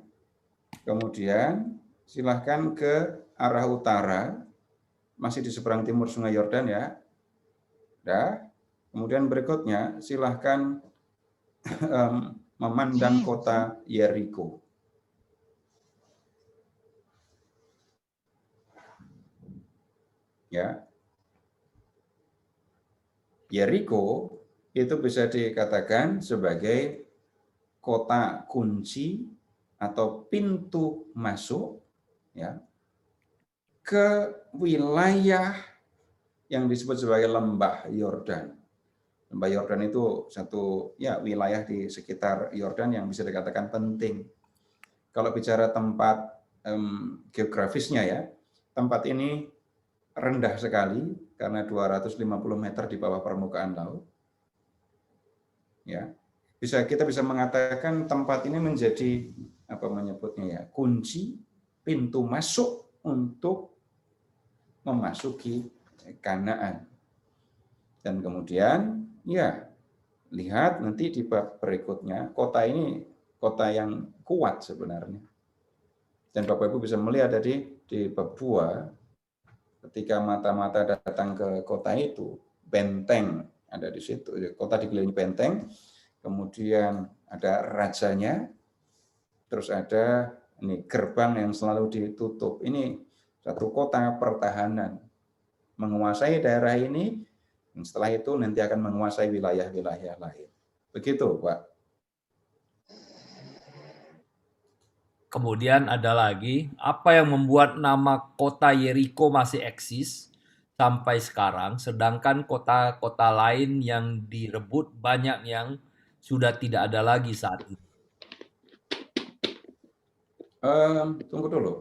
Kemudian silahkan ke arah utara, masih di seberang timur Sungai Yordan ya. Dah. Kemudian berikutnya silahkan memandang kota Yeriko. Ya. Yeriko itu bisa dikatakan sebagai kota kunci atau pintu masuk ya ke wilayah yang disebut sebagai lembah Yordan. Lembah Yordan itu satu ya wilayah di sekitar Yordan yang bisa dikatakan penting. Kalau bicara tempat geografisnya ya, tempat ini rendah sekali karena 250 meter di bawah permukaan laut. Ya. Kita bisa mengatakan tempat ini menjadi apa menyebutnya ya, kunci pintu masuk untuk memasuki Kanaan. Dan kemudian ya lihat nanti di bab berikutnya, kota ini kota yang kuat sebenarnya. Dan Bapak Ibu bisa melihat tadi di bab 2 ketika mata-mata datang ke kota itu, benteng ada di situ. Kota dikelilingi benteng, kemudian ada rajanya, terus ada ini gerbang yang selalu ditutup. Ini satu kota pertahanan, menguasai daerah ini, dan setelah itu nanti akan menguasai wilayah-wilayah lain. Begitu, Pak. Kemudian ada lagi, apa yang membuat nama kota Yeriko masih eksis sampai sekarang, sedangkan kota-kota lain yang direbut banyak yang sudah tidak ada lagi saat ini? Tunggu dulu.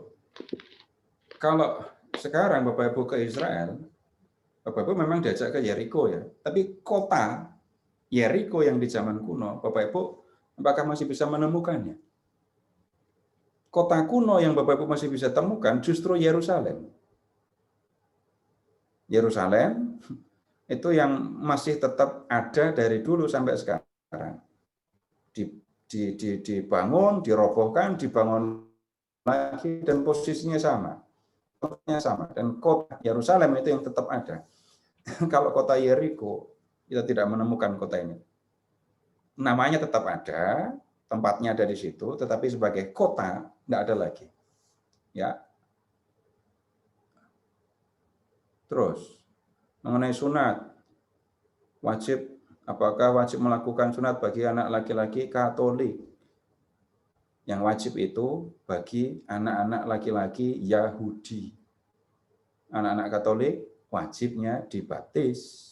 kalau sekarang Bapak Ibu ke Israel, Bapak Ibu memang diajak ke Yeriko ya, tapi kota Yeriko yang di zaman kuno, Bapak Ibu apakah masih bisa menemukannya? Kota kuno yang Bapak Ibu masih bisa temukan justru Yerusalem. Yerusalem itu yang masih tetap ada dari dulu sampai sekarang. Dibangun, dirobohkan, dibangun lagi, dan posisinya sama. Dan kota Yerusalem itu yang tetap ada. Kalau kota Yeriko, kita tidak menemukan kota ini. Namanya tetap ada, tempatnya ada di situ, tetapi sebagai kota tidak ada lagi. Ya. Terus mengenai sunat, apakah wajib melakukan sunat bagi anak laki-laki Katolik? Yang wajib itu bagi anak-anak laki-laki Yahudi. Anak-anak Katolik wajibnya dibaptis.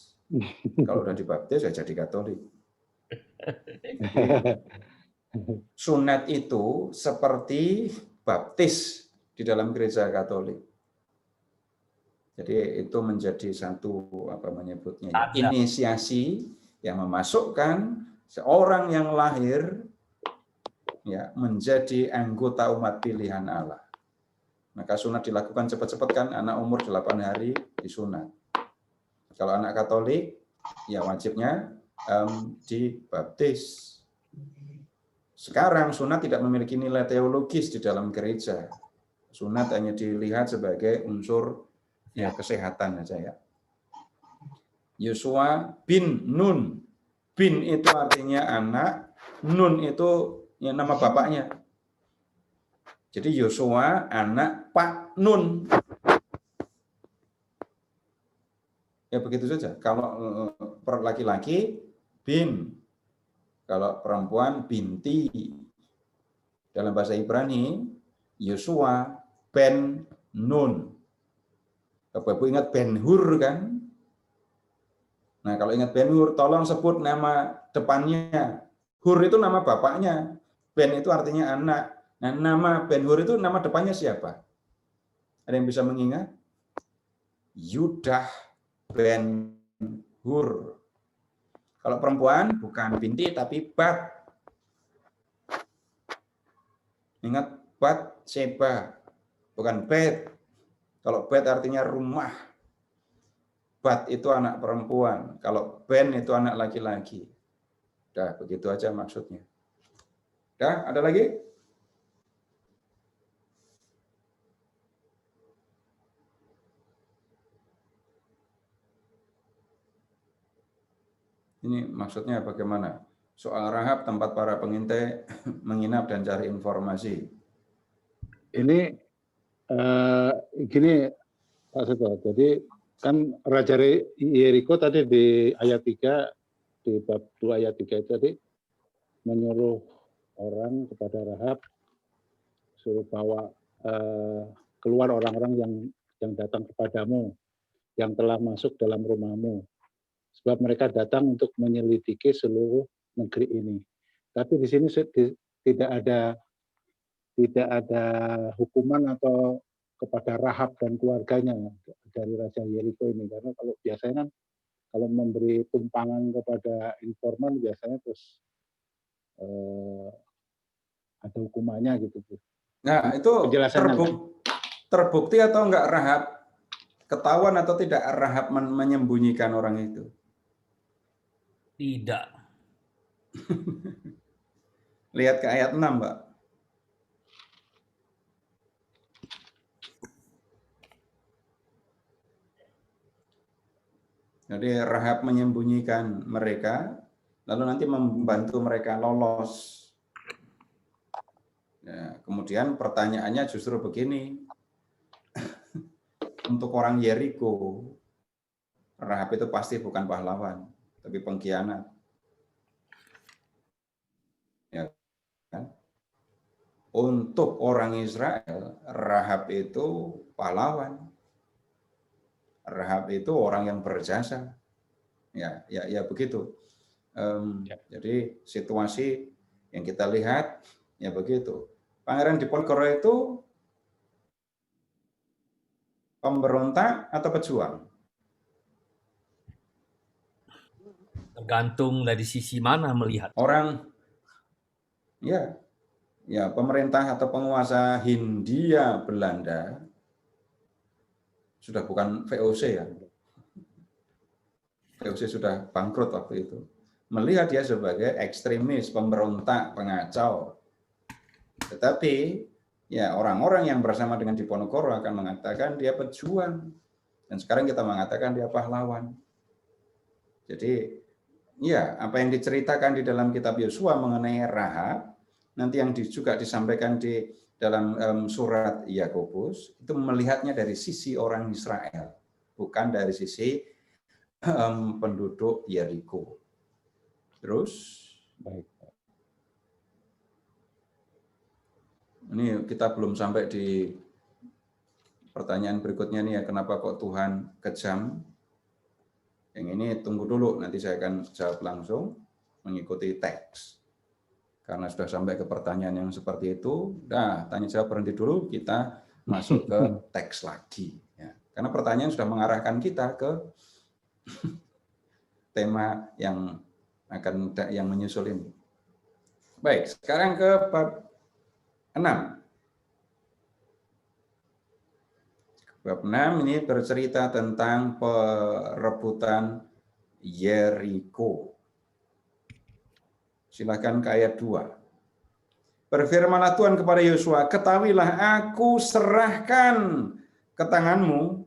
Kalau udah dibaptis ya jadi Katolik. Sunat itu seperti baptis di dalam gereja Katolik. Jadi itu menjadi satu inisiasi yang memasukkan seorang yang lahir ya menjadi anggota umat pilihan Allah. Maka sunat dilakukan cepat-cepat kan, anak umur 8 hari disunat. Kalau anak Katolik ya wajibnya dibaptis. Sekarang sunat tidak memiliki nilai teologis di dalam gereja. Sunat hanya dilihat sebagai unsur ya kesehatan saja ya. Yosua bin Nun. Bin itu artinya anak, Nun itu ya nama bapaknya. Jadi Yosua anak Pak Nun. Ya begitu saja. Kalau laki-laki bin, kalau perempuan binti. Dalam bahasa Ibrani Yosua ben Nun. Bapak Ibu ingat Ben Hur kan? Nah kalau ingat Ben Hur, tolong sebut nama depannya. Hur itu nama bapaknya. Ben itu artinya anak. Nah nama Ben Hur itu nama depannya siapa? Ada yang bisa mengingat? Yudah Ben Hur. Kalau perempuan bukan binti tapi Bat. Ingat Bat Seba, bukan Bet. Kalau Bet artinya rumah. Bat itu anak perempuan. Kalau Ben itu anak laki-laki. Udah, begitu aja maksudnya. Udah, ada lagi? Ini maksudnya bagaimana? Soal Rahab, tempat para pengintai menginap dan cari informasi. Ini gini Pak Seto, jadi kan Raja Yeriko tadi di ayat 3, di bab 2 ayat 3 itu tadi menyuruh orang kepada Rahab, suruh bawa keluar orang-orang yang datang kepadamu, yang telah masuk dalam rumahmu. Sebab mereka datang untuk menyelidiki seluruh negeri ini. Tapi di sini tidak ada hukuman atau kepada Rahab dan keluarganya dari Raja Yeriko ini, karena kalau biasanya kan kalau memberi tumpangan kepada informan biasanya terus ada hukumannya gitu. Nah itu terbukti atau enggak Rahab, ketahuan atau tidak Rahab menyembunyikan orang itu? Tidak. Lihat ke ayat 6, Mbak. Jadi Rahab menyembunyikan mereka, lalu nanti membantu mereka lolos. Ya, kemudian pertanyaannya justru begini, untuk orang Yeriko, Rahab itu pasti bukan pahlawan, tapi pengkhianat. Ya, kan? Untuk orang Israel, Rahab itu pahlawan. Rahab itu orang yang berjasa. Ya begitu. Jadi situasi yang kita lihat ya begitu. Pangeran Diponegoro itu Pemberontak atau pejuang? Tergantung dari sisi mana melihat. Orang, ya, pemerintah atau penguasa Hindia Belanda sudah bukan VOC ya. VOC sudah bangkrut waktu itu. Melihat dia sebagai ekstremis, pemberontak, pengacau. Tetapi ya orang-orang yang bersama dengan Diponegoro akan mengatakan dia pejuang. Dan sekarang kita mengatakan dia pahlawan. Jadi ya apa yang diceritakan di dalam kitab Yosua mengenai Rahab, nanti yang juga disampaikan di dalam surat Yakobus, itu melihatnya dari sisi orang Israel, bukan dari sisi penduduk Yeriko. Terus, Baik. ini kita belum sampai di pertanyaan berikutnya nih ya, kenapa kok Tuhan kejam? Yang ini tunggu dulu, nanti saya akan jawab langsung mengikuti teks. Karena sudah sampai ke pertanyaan yang seperti itu, tanya jawab berhenti dulu, kita masuk ke teks lagi. Ya. Karena pertanyaan sudah mengarahkan kita ke tema yang menyusul ini. Baik, sekarang ke bab 6. Bab 6 ini bercerita tentang perebutan Yeriko. Silakan ke ayat 2. Berfirmanlah Tuhan kepada Yosua, ketahuilah aku serahkan ke tanganmu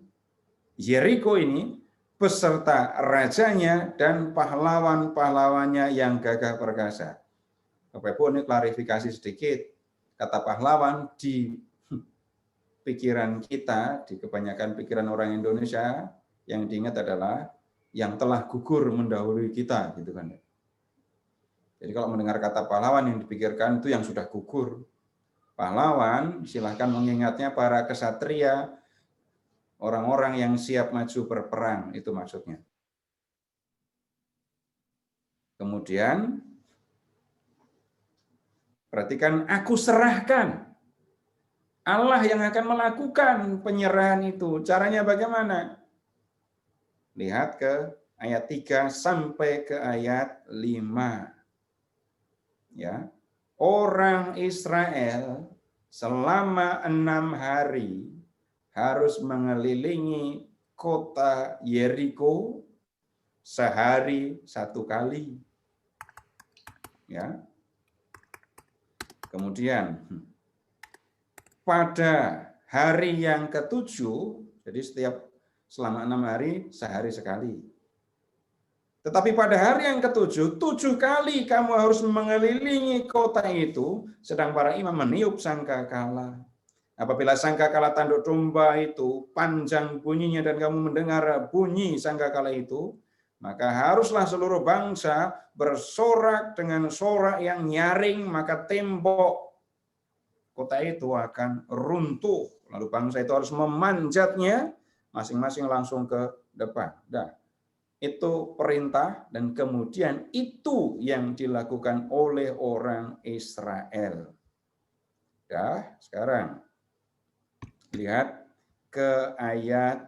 Yeriko ini beserta rajanya dan pahlawan-pahlawannya yang gagah perkasa. Bapak Ibu, ini klarifikasi sedikit. Kata pahlawan di pikiran kita, di kebanyakan pikiran orang Indonesia, yang diingat adalah yang telah gugur mendahului kita, gitu kan. Jadi kalau mendengar kata pahlawan yang dipikirkan itu yang sudah gugur. Pahlawan, silahkan mengingatnya para kesatria, orang-orang yang siap maju berperang, itu maksudnya. Kemudian, perhatikan, aku serahkan. Allah yang akan melakukan penyerahan itu. Caranya bagaimana? Lihat ke ayat 3 sampai ke ayat 5. Ya. Orang Israel selama 6 hari harus mengelilingi kota Yeriko sehari 1 kali. Ya. Kemudian pada hari yang ke-7, jadi selama 6 hari, sehari sekali. Tetapi pada hari yang ke-7, 7 kali kamu harus mengelilingi kota itu, sedang para imam meniup sangkakala. Apabila sangkakala tanduk domba itu panjang bunyinya dan kamu mendengar bunyi sangkakala itu, maka haruslah seluruh bangsa bersorak dengan sorak yang nyaring, maka tembok kota itu akan runtuh. Lalu bangsa itu harus memanjatnya, masing-masing langsung ke depan. Itu perintah dan kemudian itu yang dilakukan oleh orang Israel. Sekarang lihat ke ayat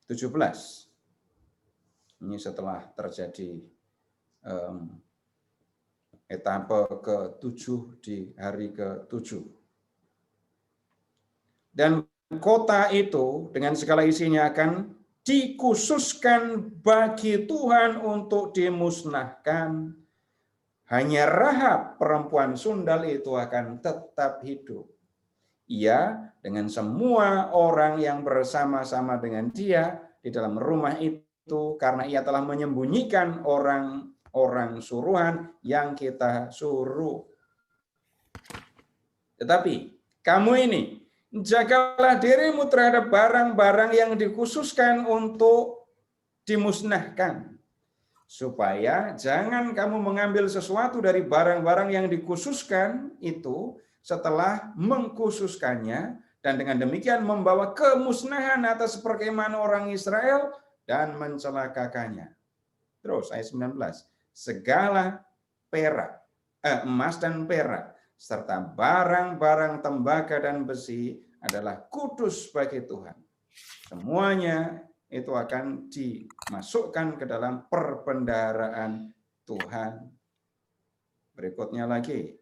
17. Ini setelah terjadi etapa ke-7 di hari ke-7. Dan kota itu dengan segala isinya akan dikhususkan bagi Tuhan untuk dimusnahkan. Hanya Rahab perempuan sundal itu akan tetap hidup. Ia dengan semua orang yang bersama-sama dengan dia di dalam rumah itu, karena ia telah menyembunyikan orang suruhan yang kita suruh. Tetapi kamu ini, jagalah dirimu terhadap barang-barang yang dikhususkan untuk dimusnahkan. Supaya jangan kamu mengambil sesuatu dari barang-barang yang dikhususkan itu setelah mengkhususkannya, dan dengan demikian membawa kemusnahan atas perkemahan orang Israel dan mencelakakannya. Terus ayat 19. Segala emas dan perak, serta barang-barang tembaga dan besi adalah kudus bagi Tuhan. Semuanya itu akan dimasukkan ke dalam perbendaharaan Tuhan. Berikutnya lagi,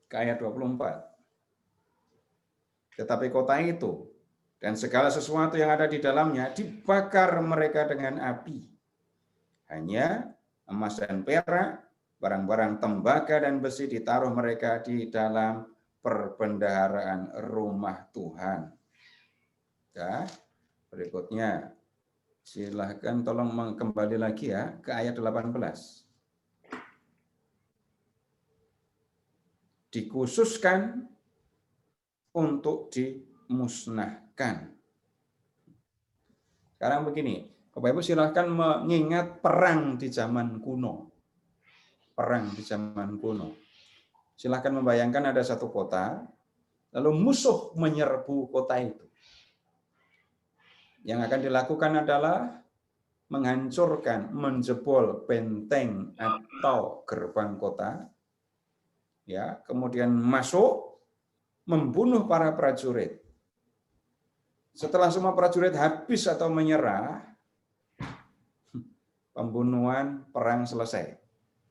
ke ayat 24. Tetapi kota itu dan segala sesuatu yang ada di dalamnya dibakar mereka dengan api. Hanya emas dan perak, barang-barang tembaga dan besi ditaruh mereka di dalam perbendaharaan rumah Tuhan. Ya, berikutnya, silahkan tolong kembali lagi ya ke ayat 18. Dikhususkan untuk dimusnahkan. Sekarang begini, Bapak Ibu silahkan mengingat perang di zaman kuno. Perang di zaman kuno. Silahkan membayangkan ada satu kota, lalu musuh menyerbu kota itu. Yang akan dilakukan adalah menghancurkan, menjebol benteng atau gerbang kota, ya, kemudian masuk, membunuh para prajurit. Setelah semua prajurit habis atau menyerah, pembunuhan, perang selesai.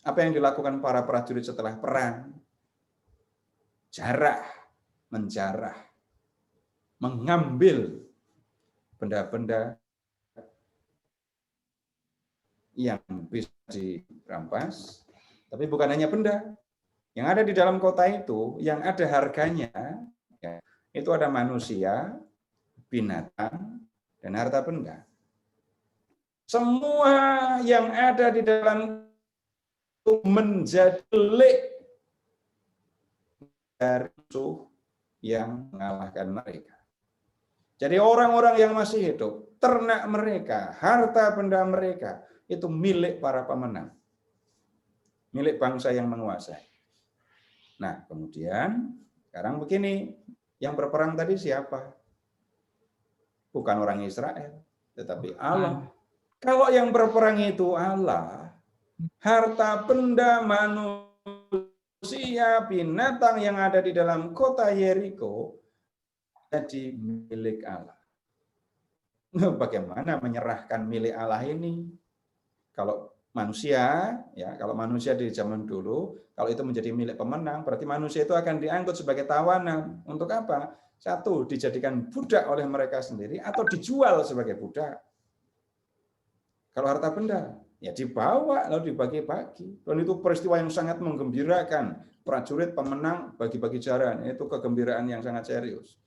Apa yang dilakukan para prajurit setelah perang? Jarah, menjarah, mengambil benda-benda yang bisa dirampas, tapi bukan hanya benda. Yang ada di dalam kota itu, yang ada harganya, ya, itu ada manusia, binatang, dan harta benda. Semua yang ada di dalam itu menjadi milik dari musuh yang mengalahkan mereka. Jadi orang-orang yang masih hidup, ternak mereka, harta benda mereka, itu milik para pemenang. Milik bangsa yang menguasai. Nah, kemudian sekarang begini, yang berperang tadi siapa? Bukan orang Israel, tetapi Allah. Kalau yang berperang itu Allah, harta benda manusia, binatang yang ada di dalam kota Yeriko jadi milik Allah. Bagaimana menyerahkan milik Allah ini? Kalau manusia, ya, kalau manusia di zaman dulu, kalau itu menjadi milik pemenang, berarti manusia itu akan diangkut sebagai tawanan. Untuk apa? Satu, dijadikan budak oleh mereka sendiri, atau dijual sebagai budak. Kalau harta benda, ya dibawa lalu dibagi-bagi. Dan itu peristiwa yang sangat menggembirakan. Prajurit pemenang bagi-bagi jaran, itu kegembiraan yang sangat serius.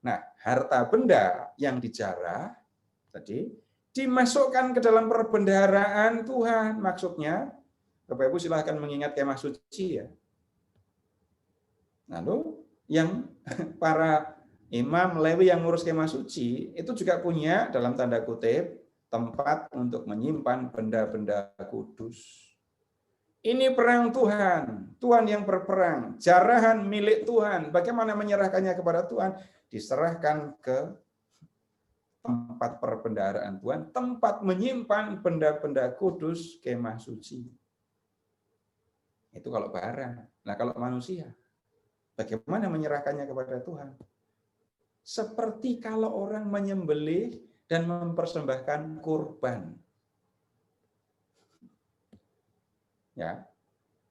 Nah, harta benda yang dijarah tadi dimasukkan ke dalam perbendaharaan Tuhan. Maksudnya, Bapak Ibu silahkan mengingat kemah suci ya. Lalu yang para imam Lewi yang ngurus kemah suci itu juga punya dalam tanda kutip tempat untuk menyimpan benda-benda kudus. Ini perang Tuhan, Tuhan yang berperang, jarahan milik Tuhan. Bagaimana menyerahkannya kepada Tuhan? Diserahkan ke tempat perbendaharaan Tuhan, tempat menyimpan benda-benda kudus kemah suci. Itu kalau barang. Nah, kalau manusia, bagaimana menyerahkannya kepada Tuhan? Seperti kalau orang menyembelih dan mempersembahkan kurban. Ya.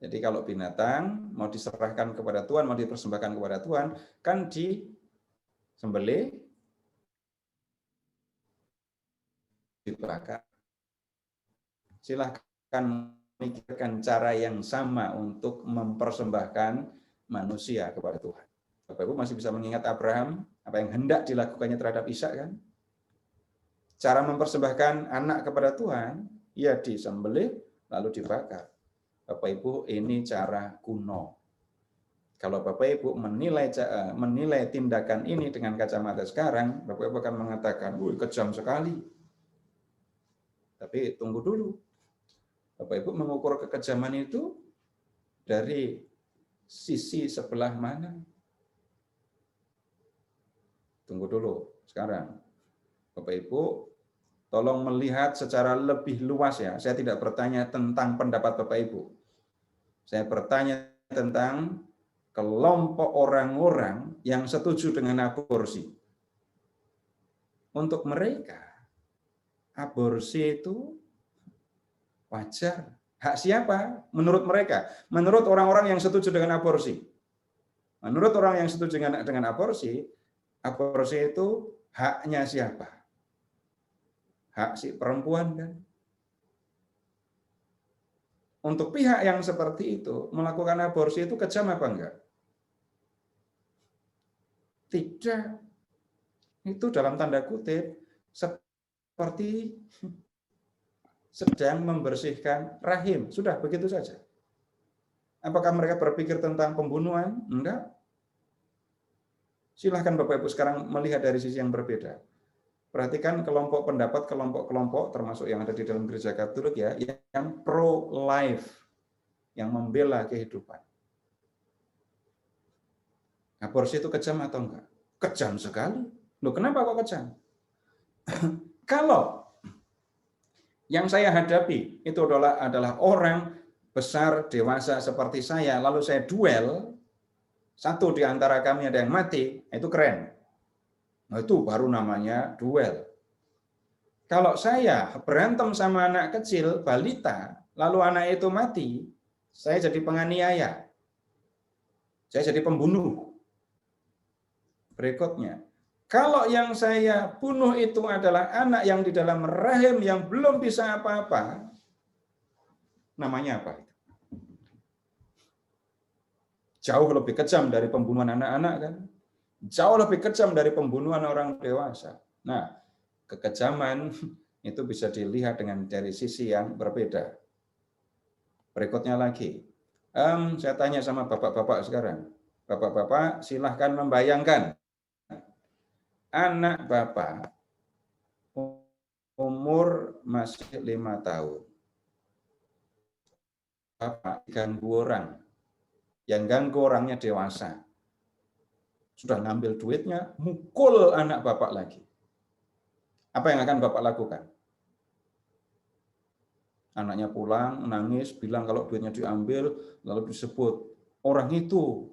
Jadi kalau binatang mau diserahkan kepada Tuhan, mau dipersembahkan kepada Tuhan, kan disembelih, dibakar. Silahkan memikirkan cara yang sama untuk mempersembahkan manusia kepada Tuhan. Bapak Ibu masih bisa mengingat Abraham, apa yang hendak dilakukannya terhadap Ishak kan? Cara mempersembahkan anak kepada Tuhan, ya disembelih lalu dibakar. Bapak Ibu, ini cara kuno. Kalau Bapak Ibu menilai tindakan ini dengan kacamata sekarang, Bapak Ibu akan mengatakan, "Wih, kejam sekali." Tapi tunggu dulu. Bapak Ibu mengukur kekejaman itu dari sisi sebelah mana? Tunggu dulu sekarang. Bapak Ibu tolong melihat secara lebih luas ya. Saya tidak bertanya tentang pendapat Bapak Ibu. Saya bertanya tentang kelompok orang-orang yang setuju dengan aborsi. Untuk mereka, aborsi itu wajar. Hak siapa? Menurut mereka. Menurut orang-orang yang setuju dengan aborsi. Menurut orang yang setuju dengan aborsi itu haknya siapa? Hak si perempuan kan? Untuk pihak yang seperti itu, melakukan aborsi itu kejam apa enggak? Tidak. Itu dalam tanda kutip seperti sedang membersihkan rahim. Sudah, begitu saja. Apakah mereka berpikir tentang pembunuhan? Enggak. Silahkan Bapak Ibu sekarang melihat dari sisi yang berbeda. Perhatikan kelompok pendapat, kelompok-kelompok termasuk yang ada di dalam gereja Katolik ya, yang pro-life, yang membela kehidupan. Aborsi itu kejam atau enggak? Kejam sekali. Loh, kenapa kok kejam? Kalau yang saya hadapi itu adalah orang besar, dewasa seperti saya, lalu saya duel, satu di antara kami ada yang mati, itu keren. Nah, itu baru namanya duel. Kalau saya berantem sama anak kecil, balita, lalu anak itu mati, saya jadi penganiaya. Saya jadi pembunuh. Berikutnya, kalau yang saya bunuh itu adalah anak yang di dalam rahim yang belum bisa apa-apa, namanya apa? Jauh lebih kejam dari pembunuhan anak-anak kan? Jauh lebih kejam dari pembunuhan orang dewasa. Nah, kekejaman itu bisa dilihat dari sisi yang berbeda. Berikutnya lagi, saya tanya sama bapak-bapak sekarang. Bapak-bapak silahkan membayangkan anak bapak umur masih 5 tahun. Bapak ganggu orang. Yang ganggu orangnya dewasa. Sudah ngambil duitnya, mukul anak bapak lagi. Apa yang akan bapak lakukan? Anaknya pulang, nangis, bilang kalau duitnya diambil, lalu disebut, orang itu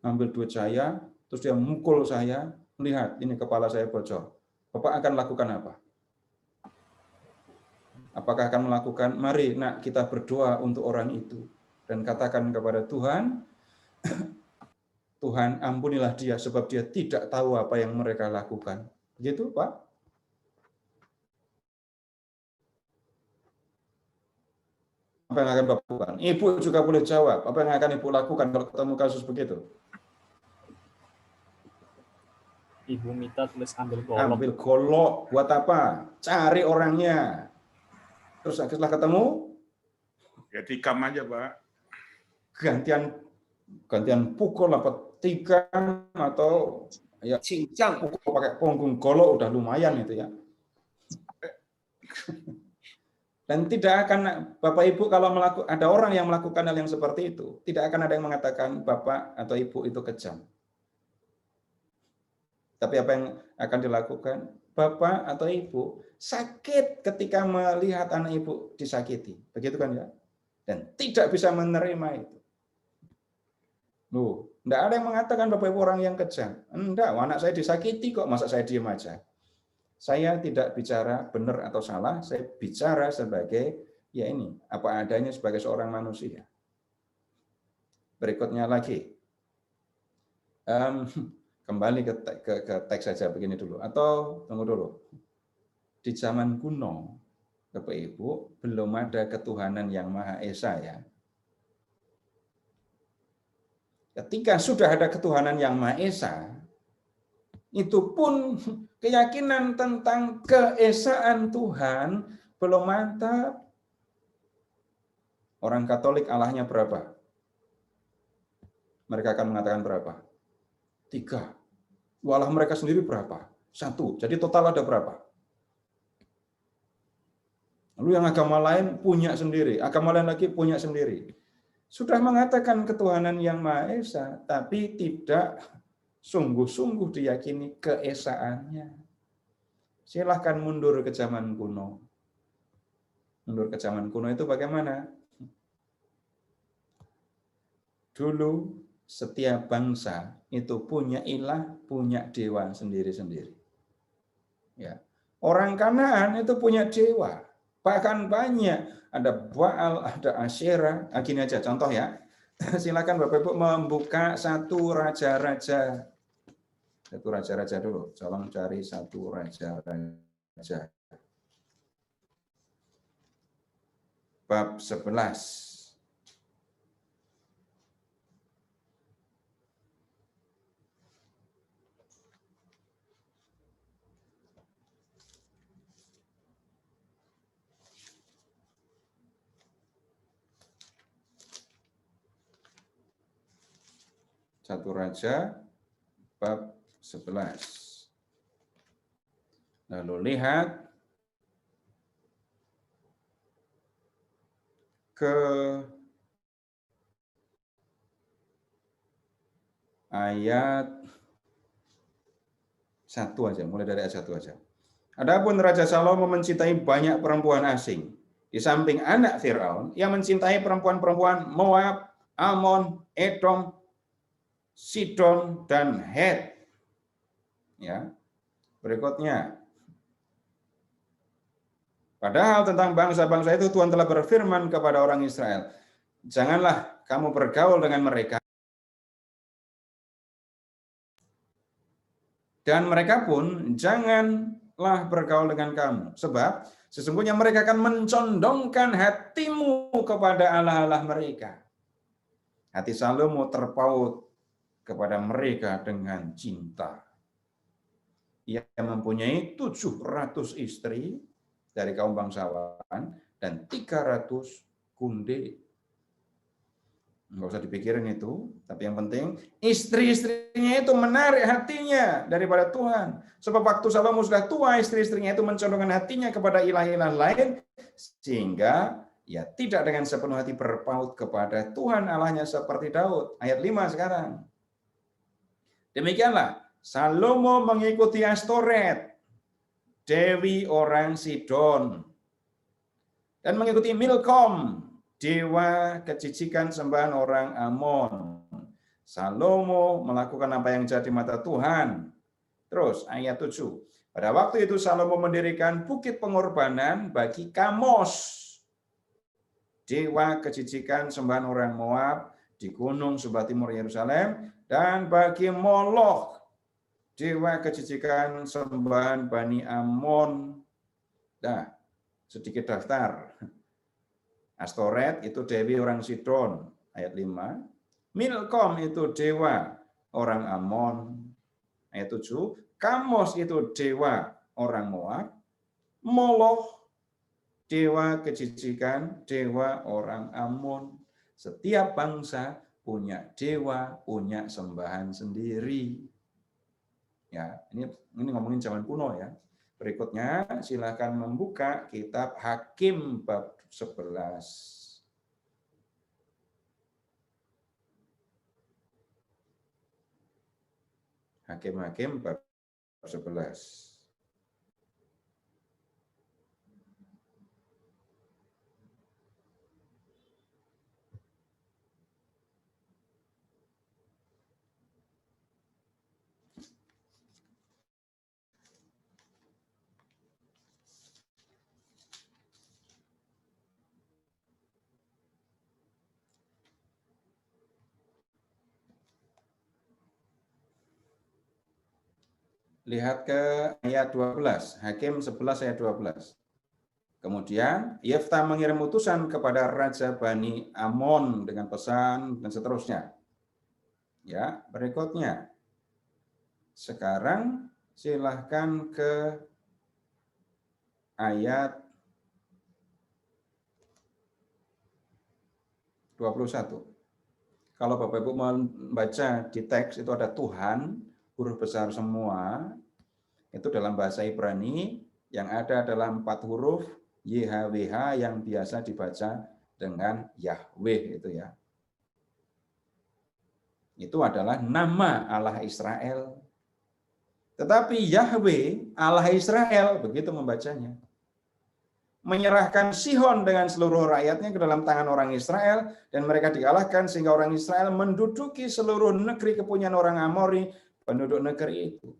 ngambil duit saya, terus dia mukul saya, lihat ini kepala saya bocor. Bapak akan lakukan apa? Apakah akan melakukan, mari nak kita berdoa untuk orang itu. Dan katakan kepada Tuhan, Tuhan ampunilah dia sebab dia tidak tahu apa yang mereka lakukan. Begitu Pak? Apa yang akan Bapak lakukan? Ibu juga boleh jawab. Apa yang akan Ibu lakukan kalau ketemu kasus begitu? Ibu minta tulis ambil golok. Ambil golok. Buat apa? Cari orangnya. Terus setelah ketemu? Ya tikam aja Pak. Gantian pukul apa tikam atau ya cincang pukul pakai punggung golok udah lumayan itu ya. Dan tidak akan Bapak Ibu kalau ada orang yang melakukan hal yang seperti itu, tidak akan ada yang mengatakan Bapak atau Ibu itu kejam. Tapi apa yang akan dilakukan? Bapak atau Ibu sakit ketika melihat anak Ibu disakiti. Begitu kan ya? Dan tidak bisa menerima itu. Loh, enggak ada yang mengatakan Bapak Ibu orang yang kejam. Enggak, anak saya disakiti kok, masa saya diam aja. Saya tidak bicara benar atau salah, saya bicara sebagai ya ini, apa adanya sebagai seorang manusia. Berikutnya lagi. Kembali ke teks saja begini dulu, atau tunggu dulu. Di zaman kuno, Bapak Ibu, belum ada ketuhanan yang Maha Esa ya. Ketika sudah ada ketuhanan yang Maha Esa, itu pun keyakinan tentang keesaan Tuhan belum mantap. Orang Katolik Allahnya berapa? Mereka akan mengatakan berapa? 3. Allah mereka sendiri berapa? 1. Jadi total ada berapa? Lalu yang agama lain punya sendiri, agama lain lagi punya sendiri. Sudah mengatakan ketuhanan yang Maha Esa, tapi tidak sungguh-sungguh diyakini keesaannya. Silahkan mundur ke zaman kuno. Mundur ke zaman kuno itu bagaimana? Dulu setiap bangsa itu punya ilah, punya dewa sendiri-sendiri. Ya. Orang Kanaan itu punya dewa, bahkan banyak. Ada Baal, ada Asyera. Gini aja contoh ya. Silakan Bapak Ibu membuka satu raja-raja. Satu raja-raja dulu. Tolong cari satu raja-raja. Bab 11. Satu Raja bab 11. Lalu lihat ke ayat 1 aja, mulai dari ayat 1 aja. Adapun Raja Salomo mencintai banyak perempuan asing. Di samping anak Firaun yang mencintai perempuan-perempuan Moab, Amon, Edom, Sidon, dan Het. Ya. Berikutnya. Padahal tentang bangsa-bangsa itu Tuhan telah berfirman kepada orang Israel, janganlah kamu bergaul dengan mereka. Dan mereka pun janganlah bergaul dengan kamu. Sebab sesungguhnya mereka akan mencondongkan hatimu kepada allah-allah mereka. Hati Salomo terpaut kepada mereka dengan cinta. Ia mempunyai 700 istri dari kaum bangsawan dan 300 kunde. Nggak usah dipikirin itu, tapi yang penting istri-istrinya itu menarik hatinya daripada Tuhan. Sebab waktu Salomo sudah tua, istri-istrinya itu mencondongkan hatinya kepada ilah-ilah lain, sehingga ya tidak dengan sepenuh hati berpaut kepada Tuhan Allahnya seperti Daud. Ayat 5 sekarang. Demikianlah Salomo mengikuti Astoret, dewi orang Sidon, dan mengikuti Milkom, dewa kejijikan sembahan orang Amon. Salomo melakukan apa yang jadi mata Tuhan. Terus ayat 7. Pada waktu itu Salomo mendirikan bukit pengorbanan bagi Kamos, dewa kejijikan sembahan orang Moab di gunung sebelah timur Yerusalem, dan bagi Moloch, dewa kejijikan sembahan Bani Amon. Nah, sedikit daftar. Astoret itu dewi orang Sidon, ayat 5. Milkom itu dewa orang Amon, ayat 7. Kamos itu dewa orang Moab. Moloch, dewa kejijikan, dewa orang Amon. Setiap bangsa punya dewa, punya sembahan sendiri. Ya, ini ngomongin zaman kuno ya. Berikutnya silakan membuka kitab Hakim bab 11. Hakim-hakim bab 11. Lihat ke ayat 12, Hakim 11 ayat 12. Kemudian Yefta mengirim utusan kepada Raja Bani Amon dengan pesan dan seterusnya. Ya, berikutnya. Sekarang silahkan ke ayat 21. Kalau Bapak Ibu membaca di teks itu ada Tuhan, huruf besar semua, itu dalam bahasa Ibrani yang ada adalah 4 huruf YHWH yang biasa dibaca dengan Yahweh itu ya. Itu adalah nama Allah Israel. Tetapi Yahweh, Allah Israel, begitu membacanya. menyerahkan Sihon dengan seluruh rakyatnya ke dalam tangan orang Israel, dan mereka dikalahkan sehingga orang Israel menduduki seluruh negeri kepunyaan orang Amori, penduduk negeri itu.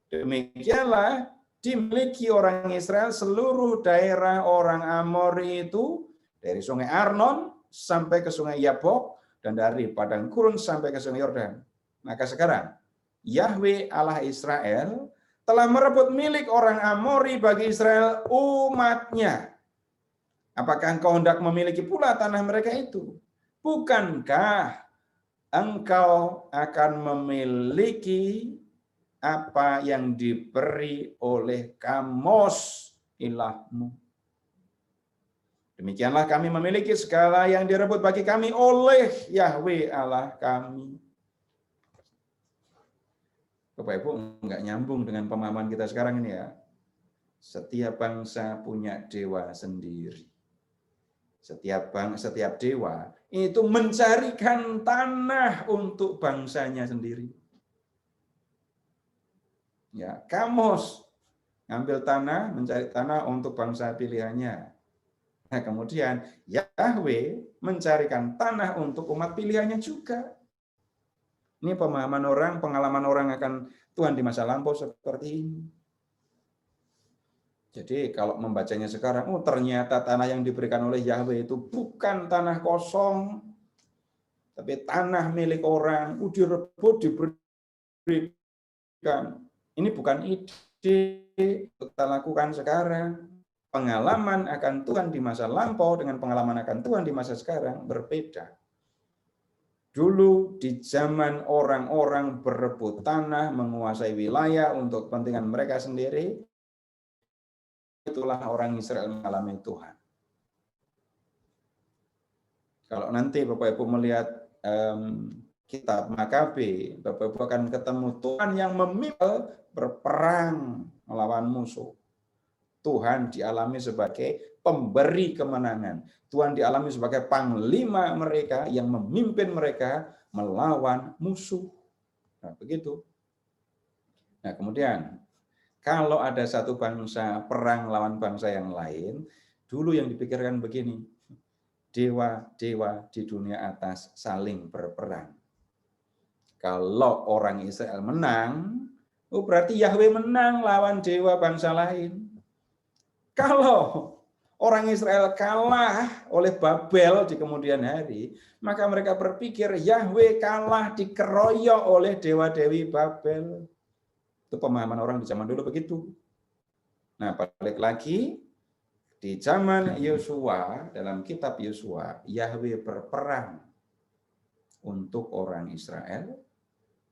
Demikianlah dimiliki orang Israel seluruh daerah orang Amori itu, dari sungai Arnon sampai ke sungai Yabok, dan dari padang gurun sampai ke sungai Yordan. Maka sekarang Yahwe Allah Israel telah merebut milik orang Amori bagi Israel umatnya. Apakah engkau hendak memiliki pula tanah mereka itu? Bukankah engkau akan memiliki apa yang diberi oleh Kamos ilahmu? Demikianlah kami memiliki segala yang direbut bagi kami oleh Yahwe Allah kami. Bapak Ibu, enggak nyambung dengan pemahaman kita sekarang ini ya. Setiap bangsa punya dewa sendiri. Setiap dewa itu mencarikan tanah untuk bangsanya sendiri. Ya, Kamos ngambil tanah, mencari tanah untuk bangsa pilihannya. Nah, kemudian Yahwe mencarikan tanah untuk umat pilihannya juga. Ini pemahaman orang, pengalaman orang akan Tuhan di masa lampau seperti ini. Jadi kalau membacanya sekarang, oh ternyata tanah yang diberikan oleh Yahwe itu bukan tanah kosong, tapi tanah milik orang, direbut, diberikan. Ini bukan ide kita lakukan sekarang. Pengalaman akan Tuhan di masa lampau dengan pengalaman akan Tuhan di masa sekarang berbeda. Dulu di zaman orang-orang berebut tanah, menguasai wilayah untuk kepentingan mereka sendiri, itulah orang Israel mengalami Tuhan. Kalau nanti Bapak Ibu melihat kitab Makabe, Bapak Ibu akan ketemu Tuhan yang memimpin berperang melawan musuh. Tuhan dialami sebagai pemberi kemenangan. Tuhan dialami sebagai panglima mereka yang memimpin mereka melawan musuh. Nah, begitu. Nah, kemudian kalau ada satu bangsa perang lawan bangsa yang lain, dulu yang dipikirkan begini, dewa-dewa di dunia atas saling berperang. Kalau orang Israel menang, berarti Yahwe menang lawan dewa bangsa lain. Kalau orang Israel kalah oleh Babel di kemudian hari, maka mereka berpikir Yahwe kalah dikeroyok oleh dewa-dewi Babel. Itu pemahaman orang di zaman dulu begitu. Nah, balik lagi di zaman Yosua, dalam kitab Yosua, Yahwe berperang untuk orang Israel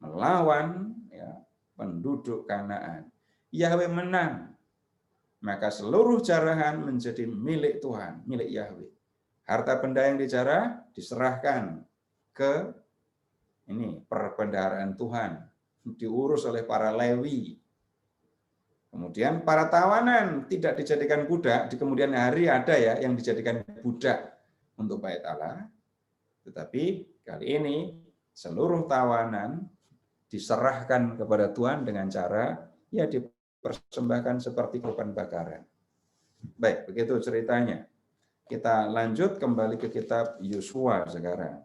melawan penduduk Kanaan. Yahwe menang. Maka seluruh jarahan menjadi milik Tuhan, milik Yahwe. Harta benda yang dijarah diserahkan ke perbendaharaan Tuhan, diurus oleh para Lewi. Kemudian para tawanan tidak dijadikan budak, di kemudian hari ada ya yang dijadikan budak untuk Bait Allah. Tetapi kali ini seluruh tawanan diserahkan kepada Tuhan dengan cara dipersembahkan seperti korban bakaran. Baik, begitu ceritanya. Kita lanjut kembali ke kitab Yosua sekarang.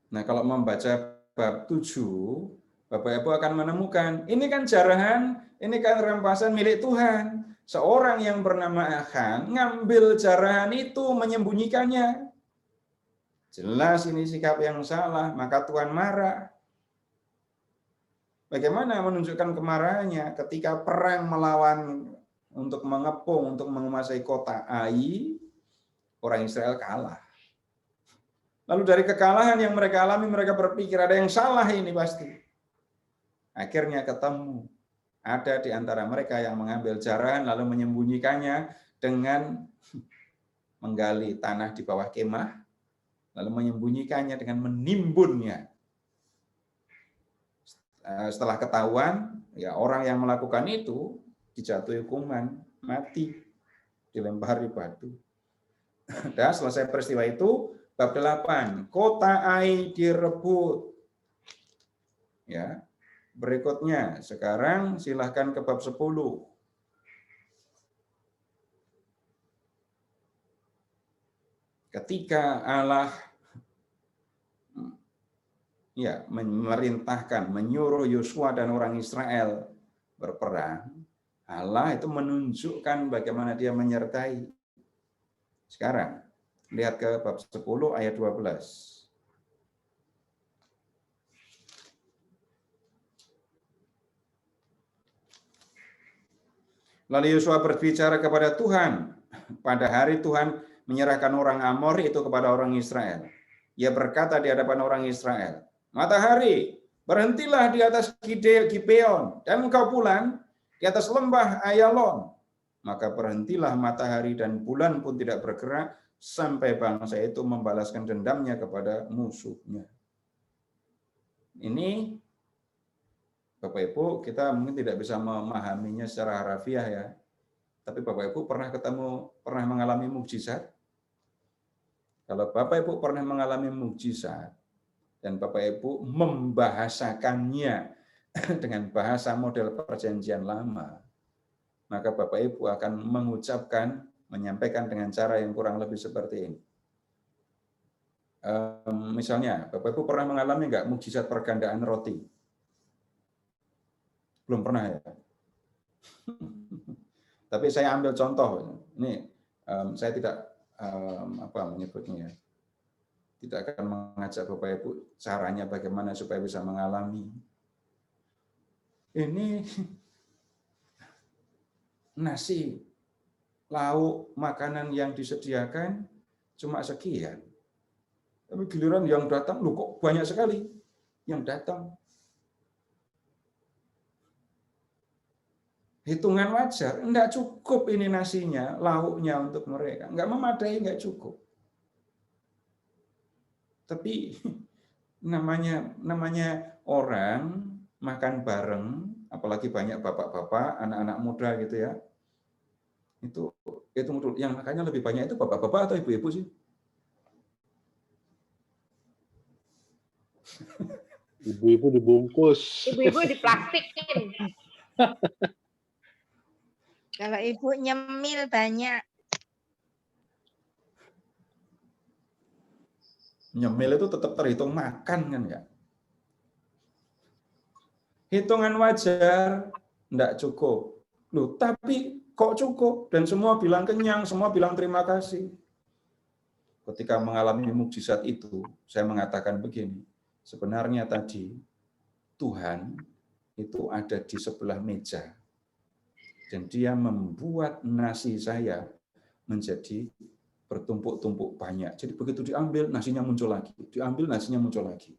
Nah, kalau membaca bab 7, Bapak Ibu akan menemukan, ini kan jarahan, ini kan rampasan milik Tuhan. Seorang yang bernama Achan ngambil jarahan itu, menyembunyikannya. Jelas ini sikap yang salah, maka Tuhan marah. Bagaimana menunjukkan kemarahannya ketika perang melawan untuk mengepung, untuk menguasai kota Ai, orang Israel kalah. Lalu dari kekalahan yang mereka alami, mereka berpikir ada yang salah ini pasti. Akhirnya ketemu, ada di antara mereka yang mengambil jarahan lalu menyembunyikannya dengan menggali tanah di bawah kemah, lalu menyembunyikannya dengan menimbunnya. Setelah ketahuan, orang yang melakukan itu dijatuhi hukuman mati, dilempari batu. Dan selesai peristiwa itu, bab 8, kota Ai direbut. Ya, Berikutnya, sekarang silahkan ke bab 10. Ketika Allah memerintahkan, menyuruh Yosua dan orang Israel berperang, Allah itu menunjukkan bagaimana dia menyertai. Sekarang, lihat ke bab 10 ayat 12. Lalu Yosua berbicara kepada Tuhan. Pada hari Tuhan menyerahkan orang Amori itu kepada orang Israel. Ia berkata di hadapan orang Israel, "Matahari, berhentilah di atas Gibeon, dan engkau bulan di atas lembah Ayalon." Maka berhentilah matahari dan bulan pun tidak bergerak sampai bangsa itu membalaskan dendamnya kepada musuhnya. Ini Bapak Ibu, kita mungkin tidak bisa memahaminya secara harafiah ya. Tapi Bapak Ibu pernah mengalami mukjizat? Kalau Bapak Ibu pernah mengalami mukjizat dan Bapak Ibu membahasakannya dengan bahasa model perjanjian lama, maka Bapak Ibu akan menyampaikan dengan cara yang kurang lebih seperti ini. Misalnya, Bapak Ibu pernah mengalami nggak mukjizat pergandaan roti? Belum pernah ya. Tapi saya ambil contoh. Ini saya tidak menyebutnya ya. Tidak akan mengajak Bapak Ibu caranya bagaimana supaya bisa mengalami. Ini nasi, lauk, makanan yang disediakan cuma sekian. Tapi giliran yang datang, loh kok banyak sekali yang datang. Hitungan wajar, enggak cukup ini nasinya, lauknya untuk mereka. Enggak memadai, enggak cukup. Tapi namanya orang makan bareng, apalagi banyak bapak-bapak, anak-anak muda gitu ya. Itu yang makannya lebih banyak itu bapak-bapak atau ibu-ibu sih? Ibu-ibu dibungkus. Ibu-ibu diplastikin. Kalau ibu nyemil banyak. Nyemil itu tetap terhitung makan kan ya? Hitungan wajar enggak cukup. Loh, tapi kok cukup? Dan semua bilang kenyang, semua bilang terima kasih. Ketika mengalami mukjizat itu, saya mengatakan begini, sebenarnya tadi Tuhan itu ada di sebelah meja. Dan dia membuat nasi saya menjadi bertumpuk-tumpuk banyak. Jadi begitu diambil, nasinya muncul lagi. Diambil, nasinya muncul lagi.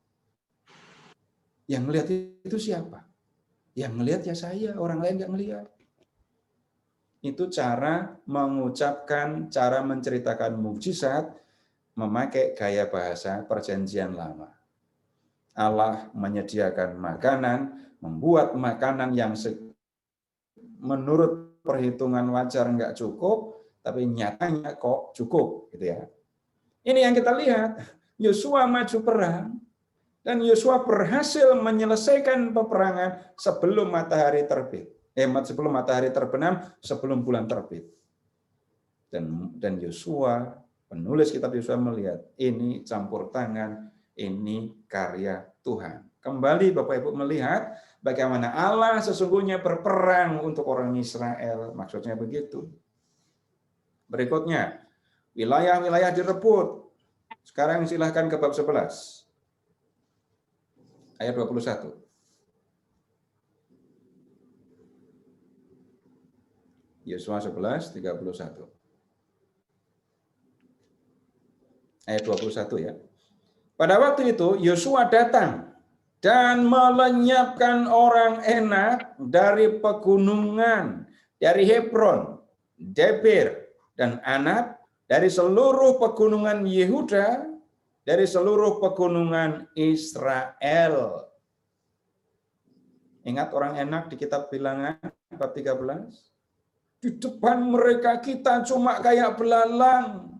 Yang melihat itu siapa? Yang melihat ya saya, orang lain nggak melihat. Itu cara mengucapkan, cara menceritakan mukjizat, memakai gaya bahasa perjanjian lama. Allah menyediakan makanan, membuat makanan yang menurut perhitungan wajar nggak cukup, tapi nyatanya kok cukup, gitu ya. Ini yang kita lihat. Yosua maju perang, dan Yosua berhasil menyelesaikan peperangan sebelum matahari terbit. Sebelum matahari terbenam, sebelum bulan terbit. Dan Yosua, penulis kitab Yosua melihat ini campur tangan, ini karya Tuhan. Kembali Bapak Ibu melihat bagaimana Allah sesungguhnya berperang untuk orang Israel. Maksudnya begitu. Berikutnya, wilayah-wilayah direbut. Sekarang silahkan ke bab 11. Ayat 21. Yosua 11, 31. Ayat 21 ya. Pada waktu itu Yosua datang dan melenyapkan orang Enak dari pegunungan, dari Hebron, Debir, dan Anat, dari seluruh pegunungan Yehuda, dari seluruh pegunungan Israel. Ingat orang Enak di kitab Bilangan bab 13? Di depan mereka kita cuma kayak belalang.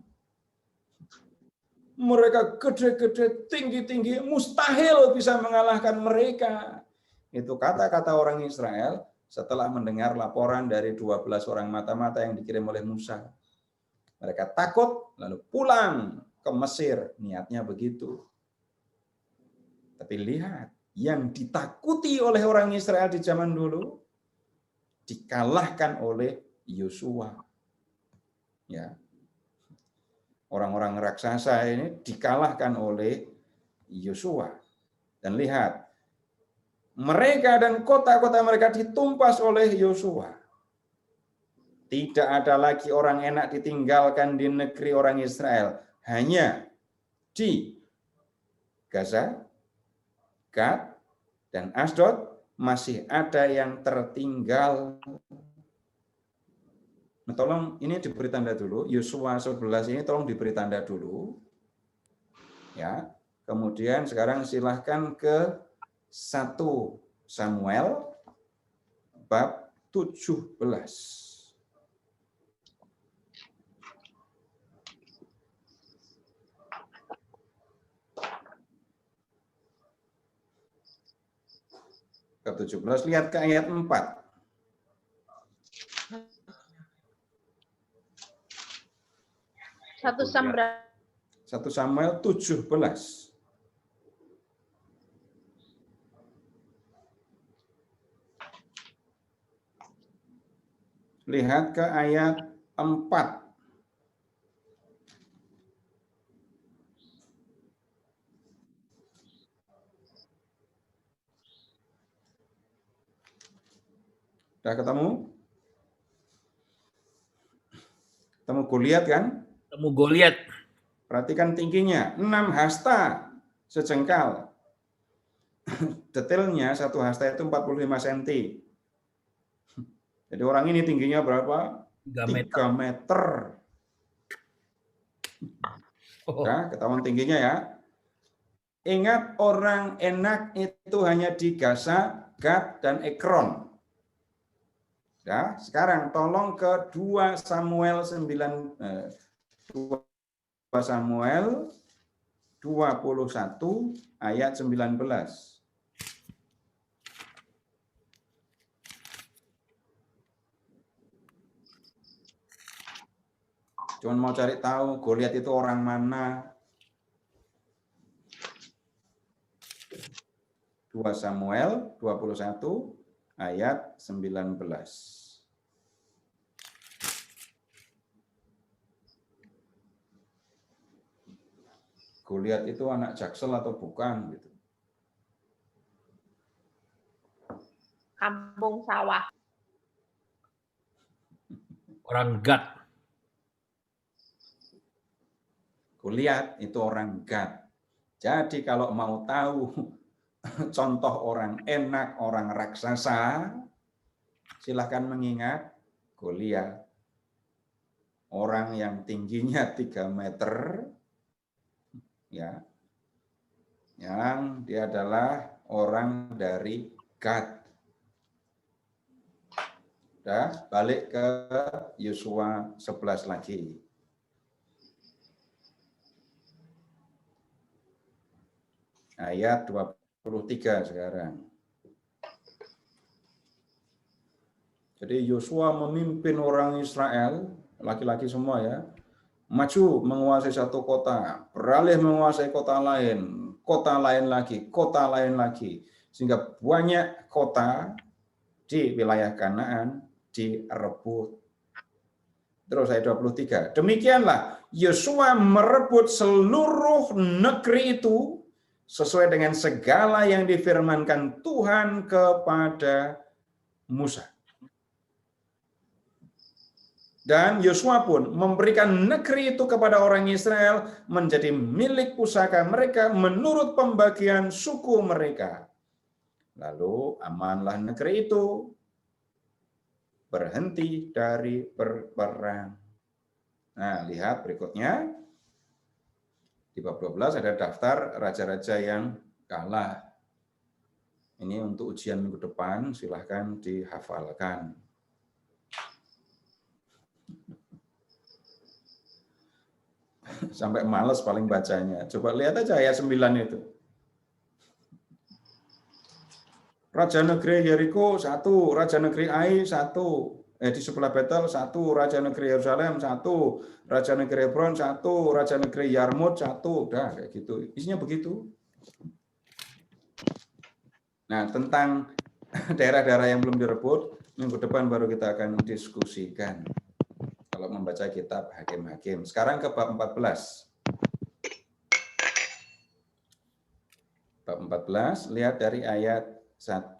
Mereka gede-gede, tinggi-tinggi, mustahil bisa mengalahkan mereka. Itu kata-kata orang Israel setelah mendengar laporan dari 12 orang mata-mata yang dikirim oleh Musa. Mereka takut lalu pulang ke Mesir, niatnya begitu. Tapi lihat, yang ditakuti oleh orang Israel di zaman dulu dikalahkan oleh Yosua. Ya. Orang-orang raksasa ini dikalahkan oleh Yosua. Dan lihat, mereka dan kota-kota mereka ditumpas oleh Yosua. Tidak ada lagi orang enak ditinggalkan di negeri orang Israel. Hanya di Gaza, Gad, dan Asdod masih ada yang tertinggal. Nah, tolong ini diberi tanda dulu. Yosua 11 ini tolong diberi tanda dulu. Ya. Kemudian sekarang silahkan ke 1 Samuel bab 17. Bab 17, lihat ke ayat 4. 1 Samuel 17. Lihat ke ayat 4. Sudah ketemu? Ketemu Goliat kan? Ketemu Goliat. Perhatikan tingginya, 6 hasta sejengkal. Detailnya 1 hasta itu 45 cm. Jadi orang ini tingginya berapa? 3 3 meter. Oh. Ya, ketahuan tingginya ya. Ingat, orang enak itu hanya di Gaza, Gad, dan Ekron. Ya, sekarang tolong ke 2 Samuel 21 ayat 19. Cuman mau cari tahu Goliat itu orang mana. 2 Samuel 21 ayat 19. Goliat itu anak Jaksel atau bukan gitu. Kampung sawah. Orang Gad. Goliat itu orang Gad. Jadi kalau mau tahu contoh orang enak, orang raksasa, silahkan mengingat Goliat. Orang yang tingginya 3 meter, ya, yang dia adalah orang dari Gad. Udah, balik ke Yosua 11 lagi. Ayat 23 sekarang. Jadi Yosua memimpin orang Israel, laki-laki semua ya, maju menguasai satu kota, beralih menguasai kota lain lagi, kota lain lagi. Sehingga banyak kota di wilayah Kanaan direbut. Terus ayat 23. Demikianlah Yosua merebut seluruh negeri itu sesuai dengan segala yang difirmankan Tuhan kepada Musa. Dan Yosua pun memberikan negeri itu kepada orang Israel menjadi milik pusaka mereka menurut pembagian suku mereka. Lalu amanlah negeri itu, berhenti dari berperang. Nah, lihat berikutnya. Di bab 12 ada daftar raja-raja yang kalah. Ini untuk ujian minggu depan, silahkan dihafalkan. Sampai males paling bacanya. Coba lihat aja ayat 9 itu. Raja negeri Yeriko 1, Raja negeri Ai 1, di sebelah Betel 1, Raja negeri Yerusalem 1, Raja negeri Hebron 1, Raja negeri Yarmut 1, udah kayak gitu. Isinya begitu. Nah, tentang daerah-daerah yang belum direbut, minggu depan baru kita akan diskusikan. Kalau membaca kitab Hakim-Hakim. Sekarang ke bab 14. Bab 14, lihat dari ayat 1.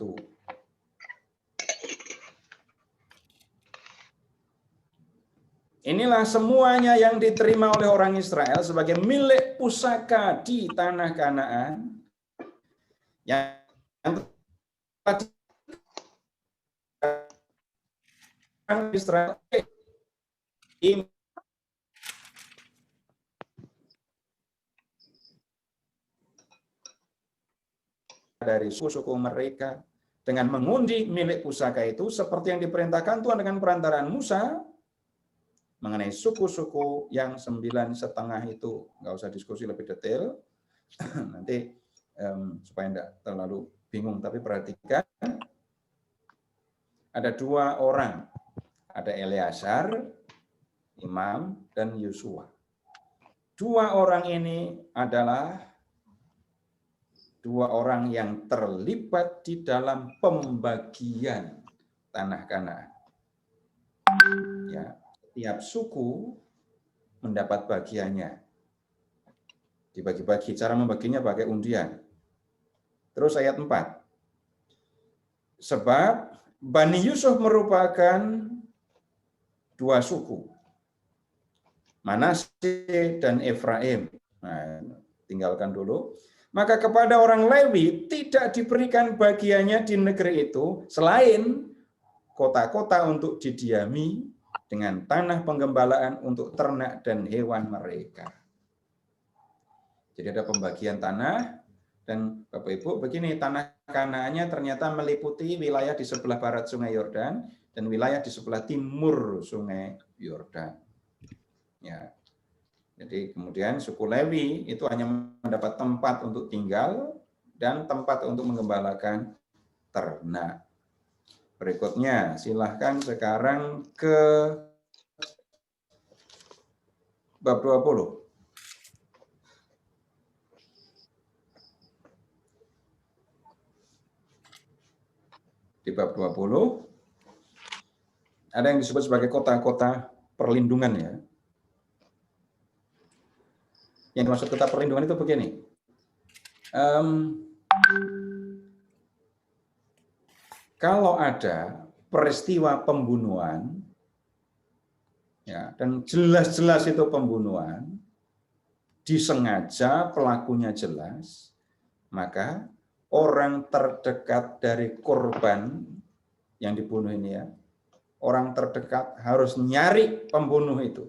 Inilah semuanya yang diterima oleh orang Israel sebagai milik pusaka di tanah Kanaan yang orang Israel dari suku-suku mereka dengan mengundi milik pusaka itu seperti yang diperintahkan Tuhan dengan perantaraan Musa mengenai suku-suku yang 9,5 itu. Nggak usah diskusi lebih detail nanti supaya tidak terlalu bingung, tapi perhatikan ada 2 orang, ada Eleazar imam dan Yosua. 2 orang ini adalah 2 orang yang terlibat di dalam pembagian tanah Kanaan. Ya, tiap suku mendapat bagiannya. Dibagi-bagi, cara membaginya pakai undian. Terus ayat 4. Sebab Bani Yusuf merupakan 2 suku. Manasye dan Efraim. Nah, tinggalkan dulu. Maka kepada orang Lewi tidak diberikan bagiannya di negeri itu selain kota-kota untuk didiami dengan tanah penggembalaan untuk ternak dan hewan mereka. Jadi ada pembagian tanah dan Bapak Ibu begini, tanah Kanaannya ternyata meliputi wilayah di sebelah barat Sungai Yordan dan wilayah di sebelah timur Sungai Yordan. Ya. Jadi kemudian suku Lewi itu hanya mendapat tempat untuk tinggal dan tempat untuk menggembalakan ternak. Berikutnya, silahkan sekarang ke bab 20. Di bab 20 ada yang disebut sebagai kota-kota perlindungan ya. Yang dimaksud kota perlindungan itu begini. Kalau ada peristiwa pembunuhan, ya, dan jelas-jelas itu pembunuhan, disengaja pelakunya jelas, maka orang terdekat dari korban yang dibunuh ini ya, orang terdekat harus nyari pembunuh itu.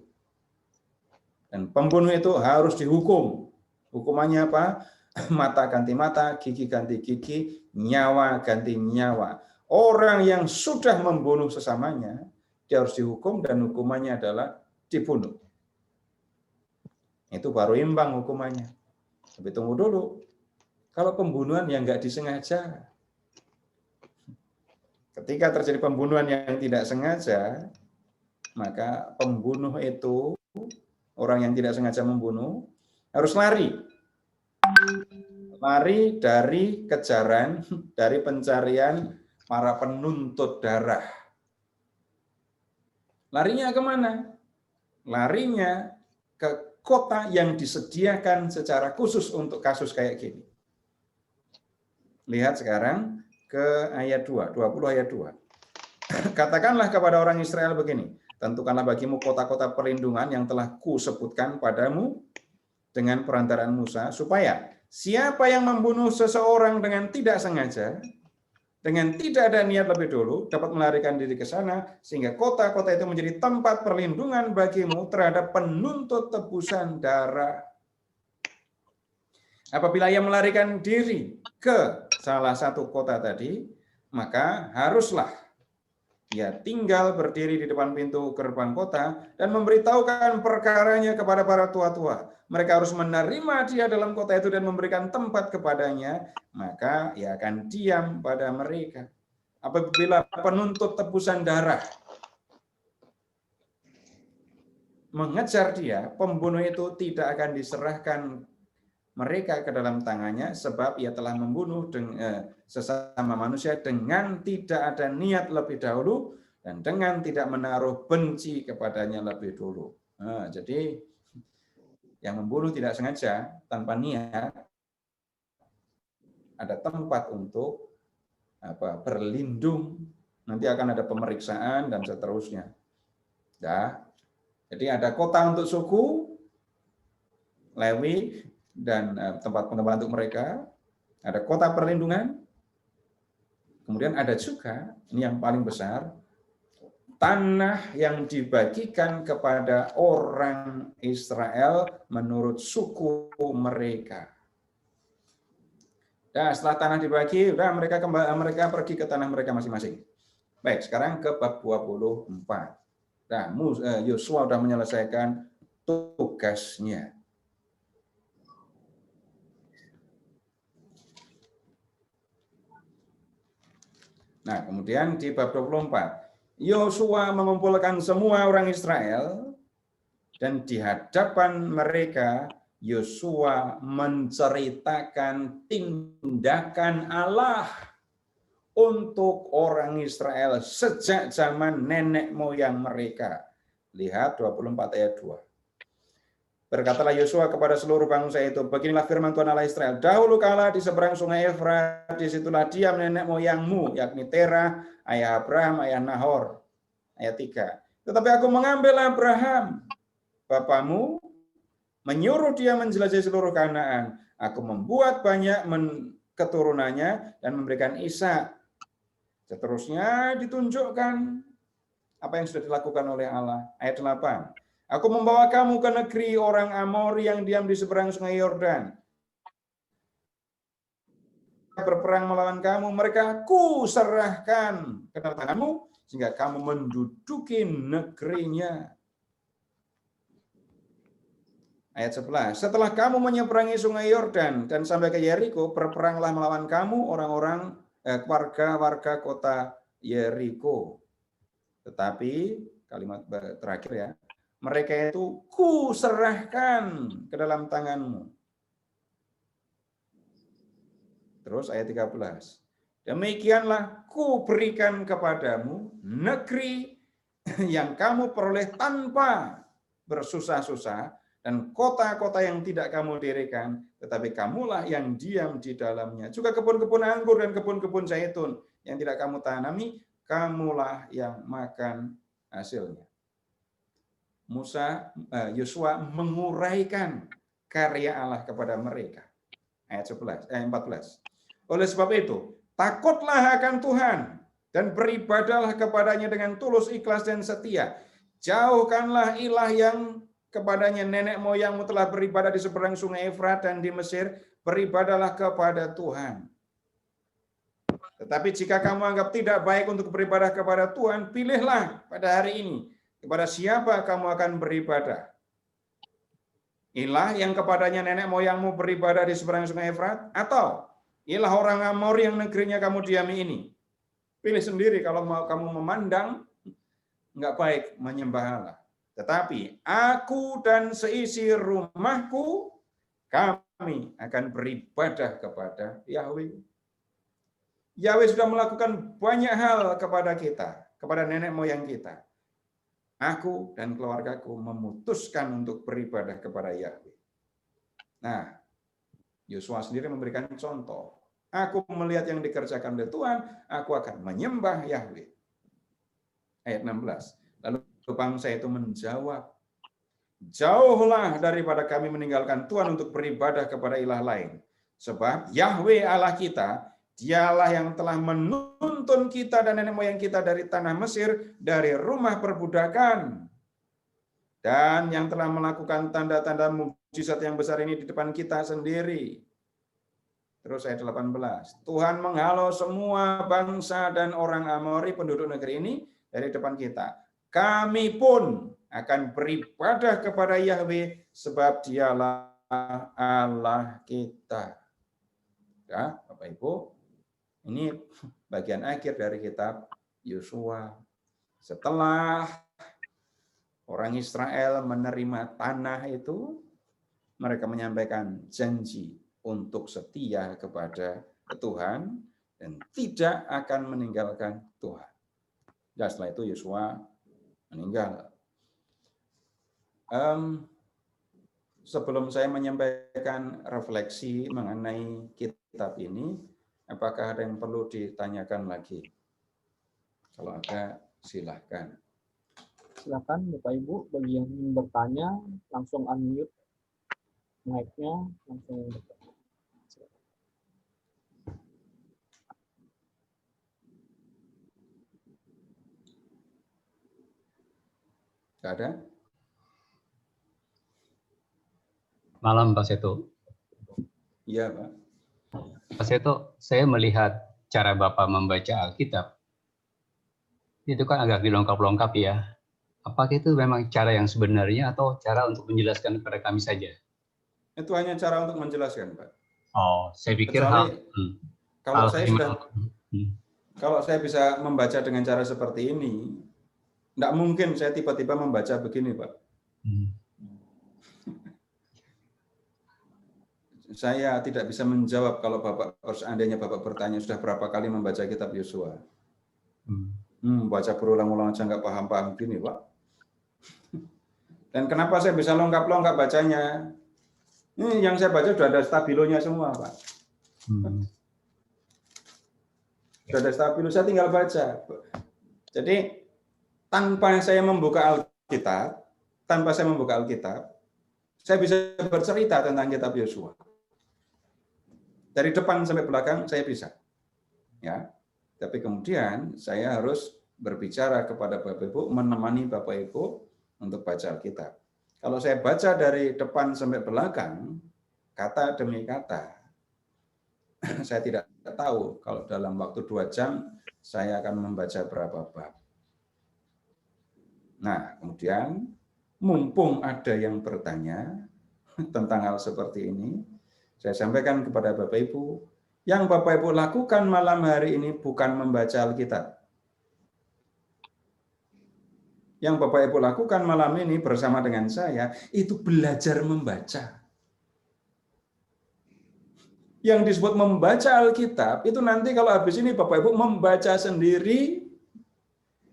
Dan pembunuh itu harus dihukum. Hukumannya apa? Mata ganti mata, gigi ganti gigi, nyawa ganti nyawa. Orang yang sudah membunuh sesamanya, dia harus dihukum dan hukumannya adalah dibunuh. Itu baru imbang hukumannya. Tapi tunggu dulu. Kalau pembunuhan yang nggak disengaja, ketika terjadi pembunuhan yang tidak sengaja, maka pembunuh itu, orang yang tidak sengaja membunuh, harus lari. Lari dari kejaran, dari pencarian para penuntut darah. Larinya kemana? Larinya ke kota yang disediakan secara khusus untuk kasus kayak gini. Lihat sekarang ke ayat 2, 20 ayat 2. Katakanlah kepada orang Israel begini, tentukanlah bagimu kota-kota perlindungan yang telah kusebutkan padamu dengan perantaraan Musa, supaya siapa yang membunuh seseorang dengan tidak sengaja, dengan tidak ada niat lebih dulu, dapat melarikan diri ke sana, sehingga kota-kota itu menjadi tempat perlindungan bagimu terhadap penuntut tebusan darah. Apabila ia melarikan diri ke salah satu kota tadi, maka haruslah Ia tinggal berdiri di depan pintu gerbang kota dan memberitahukan perkaranya kepada para tua-tua. Mereka harus menerima dia dalam kota itu dan memberikan tempat kepadanya, maka ia akan diam pada mereka. Apabila penuntut tebusan darah mengejar dia, pembunuh itu tidak akan diserahkan mereka ke dalam tangannya, sebab ia telah membunuh sesama manusia dengan tidak ada niat lebih dahulu dan dengan tidak menaruh benci kepadanya lebih dulu. Nah, jadi yang membunuh tidak sengaja tanpa niat, ada tempat untuk berlindung, nanti akan ada pemeriksaan dan seterusnya. Ya. Jadi ada kota untuk suku Lewi dan tempat pengembangan untuk mereka, ada kota perlindungan, kemudian ada juga, ini yang paling besar, tanah yang dibagikan kepada orang Israel menurut suku mereka. Nah, setelah tanah dibagi, udah mereka pergi ke tanah mereka masing-masing. Baik, sekarang ke bab 24. Nah, Yosua sudah menyelesaikan tugasnya. Nah, kemudian di bab 24, Yosua mengumpulkan semua orang Israel dan di hadapan mereka Yosua menceritakan tindakan Allah untuk orang Israel sejak zaman nenek moyang mereka. Lihat 24 ayat 2. Berkatalah Yosua kepada seluruh bangsa itu, beginilah firman Tuhan Allah Israel, dahulu kala di seberang sungai Efrat, disitulah diam nenek moyangmu, yakni Terah, ayah Abraham, ayah Nahor. Ayat 3. Tetapi aku mengambil Abraham, bapamu, menyuruh dia menjelajahi seluruh Kanaan. Aku membuat banyak keturunannya dan memberikan Ishak. Seterusnya ditunjukkan apa yang sudah dilakukan oleh Allah. Ayat 8. Aku membawa kamu ke negeri orang Amori yang diam di seberang sungai Yordan. Berperang melawan kamu, mereka kuserahkan ke tanganmu, sehingga kamu menduduki negerinya. Ayat 11. Setelah kamu menyeberangi sungai Yordan dan sampai ke Yeriko, berperanglah melawan kamu orang-orang warga-warga kota Yeriko. Tetapi kalimat terakhir ya, mereka itu kuserahkan ke dalam tanganmu. Terus ayat 13. Demikianlah kuberikan kepadamu negeri yang kamu peroleh tanpa bersusah-susah dan kota-kota yang tidak kamu dirikan, tetapi kamulah yang diam di dalamnya. Juga kebun-kebun anggur dan kebun-kebun zaitun yang tidak kamu tanami, kamulah yang makan hasilnya. Yosua menguraikan karya Allah kepada mereka. Ayat 14. Oleh sebab itu, takutlah akan Tuhan dan beribadahlah kepadanya dengan tulus, ikhlas, dan setia. Jauhkanlah ilah yang kepadanya nenek moyangmu telah beribadah di seberang sungai Efrat dan di Mesir, beribadahlah kepada Tuhan. Tetapi jika kamu anggap tidak baik untuk beribadah kepada Tuhan, pilihlah pada hari ini kepada siapa kamu akan beribadah. Ilah yang kepadanya nenek moyangmu beribadah di seberang sungai Efrat, atau ilah orang Amori yang negerinya kamu diami ini. Pilih sendiri kalau mau kamu memandang nggak baik menyembah Allah. Tetapi aku dan seisi rumahku, kami akan beribadah kepada Yahweh. Yahweh sudah melakukan banyak hal kepada kita, kepada nenek moyang kita. Aku dan keluargaku memutuskan untuk beribadah kepada Yahweh. Nah, Yosua sendiri memberikan contoh. Aku melihat yang dikerjakan oleh Tuhan, aku akan menyembah Yahweh. Ayat 16. Lalu bangsa itu menjawab, jauhlah daripada kami meninggalkan Tuhan untuk beribadah kepada ilah lain. Sebab Yahweh Allah kita, Dialah yang telah menuntun kita dan nenek moyang kita dari tanah Mesir, dari rumah perbudakan. Dan yang telah melakukan tanda-tanda mukjizat yang besar ini di depan kita sendiri. Terus ayat 18. Tuhan menghalau semua bangsa dan orang Amori penduduk negeri ini, dari depan kita. Kami pun akan beribadah kepada Yahweh sebab dialah Allah kita. Ya, Bapak Ibu, ini bagian akhir dari kitab Yosua. Setelah orang Israel menerima tanah itu, mereka menyampaikan janji untuk setia kepada Tuhan dan tidak akan meninggalkan Tuhan. Ya, setelah itu Yosua meninggal. Sebelum saya menyampaikan refleksi mengenai kitab ini, apakah ada yang perlu ditanyakan lagi? Kalau ada, silahkan. Silakan Bapak Ibu, bagi yang ingin bertanya langsung unmute mic-nya, langsung bertanya. Silakan. Tidak ada? Malam Pak Seto. Iya, Pak. Pak Seto, saya melihat cara Bapak membaca Alkitab, itu kan agak dilengkap-lengkap ya. Apakah itu memang cara yang sebenarnya atau cara untuk menjelaskan kepada kami saja? Itu hanya cara untuk menjelaskan, Pak. Oh, saya pikir Kecuali kalau hal saya firman. kalau saya bisa membaca dengan cara seperti ini, tidak mungkin saya tiba-tiba membaca begini, Pak. Saya tidak bisa menjawab kalau seandainya Bapak bertanya sudah berapa kali membaca kitab Yosua. Baca berulang-ulang aja nggak paham-paham gini, Pak. Dan kenapa saya bisa lengkap-lengkap bacanya? Ini yang saya baca sudah ada stabilonya semua, Pak. Sudah ada stabilo, saya tinggal baca. Jadi tanpa saya membuka Alkitab, saya bisa bercerita tentang kitab Yosua. Dari depan sampai belakang saya bisa. Ya. Tapi kemudian saya harus berbicara kepada Bapak Ibu, menemani Bapak Ibu untuk baca Alkitab. Kalau saya baca dari depan sampai belakang, kata demi kata, saya tidak tahu kalau dalam waktu 2 jam saya akan membaca berapa bab. Nah, kemudian mumpung ada yang bertanya tentang hal seperti ini, saya sampaikan kepada Bapak Ibu, yang Bapak Ibu lakukan malam hari ini bukan membaca Alkitab. Yang Bapak Ibu lakukan malam ini bersama dengan saya, itu belajar membaca. Yang disebut membaca Alkitab, itu nanti kalau habis ini Bapak Ibu membaca sendiri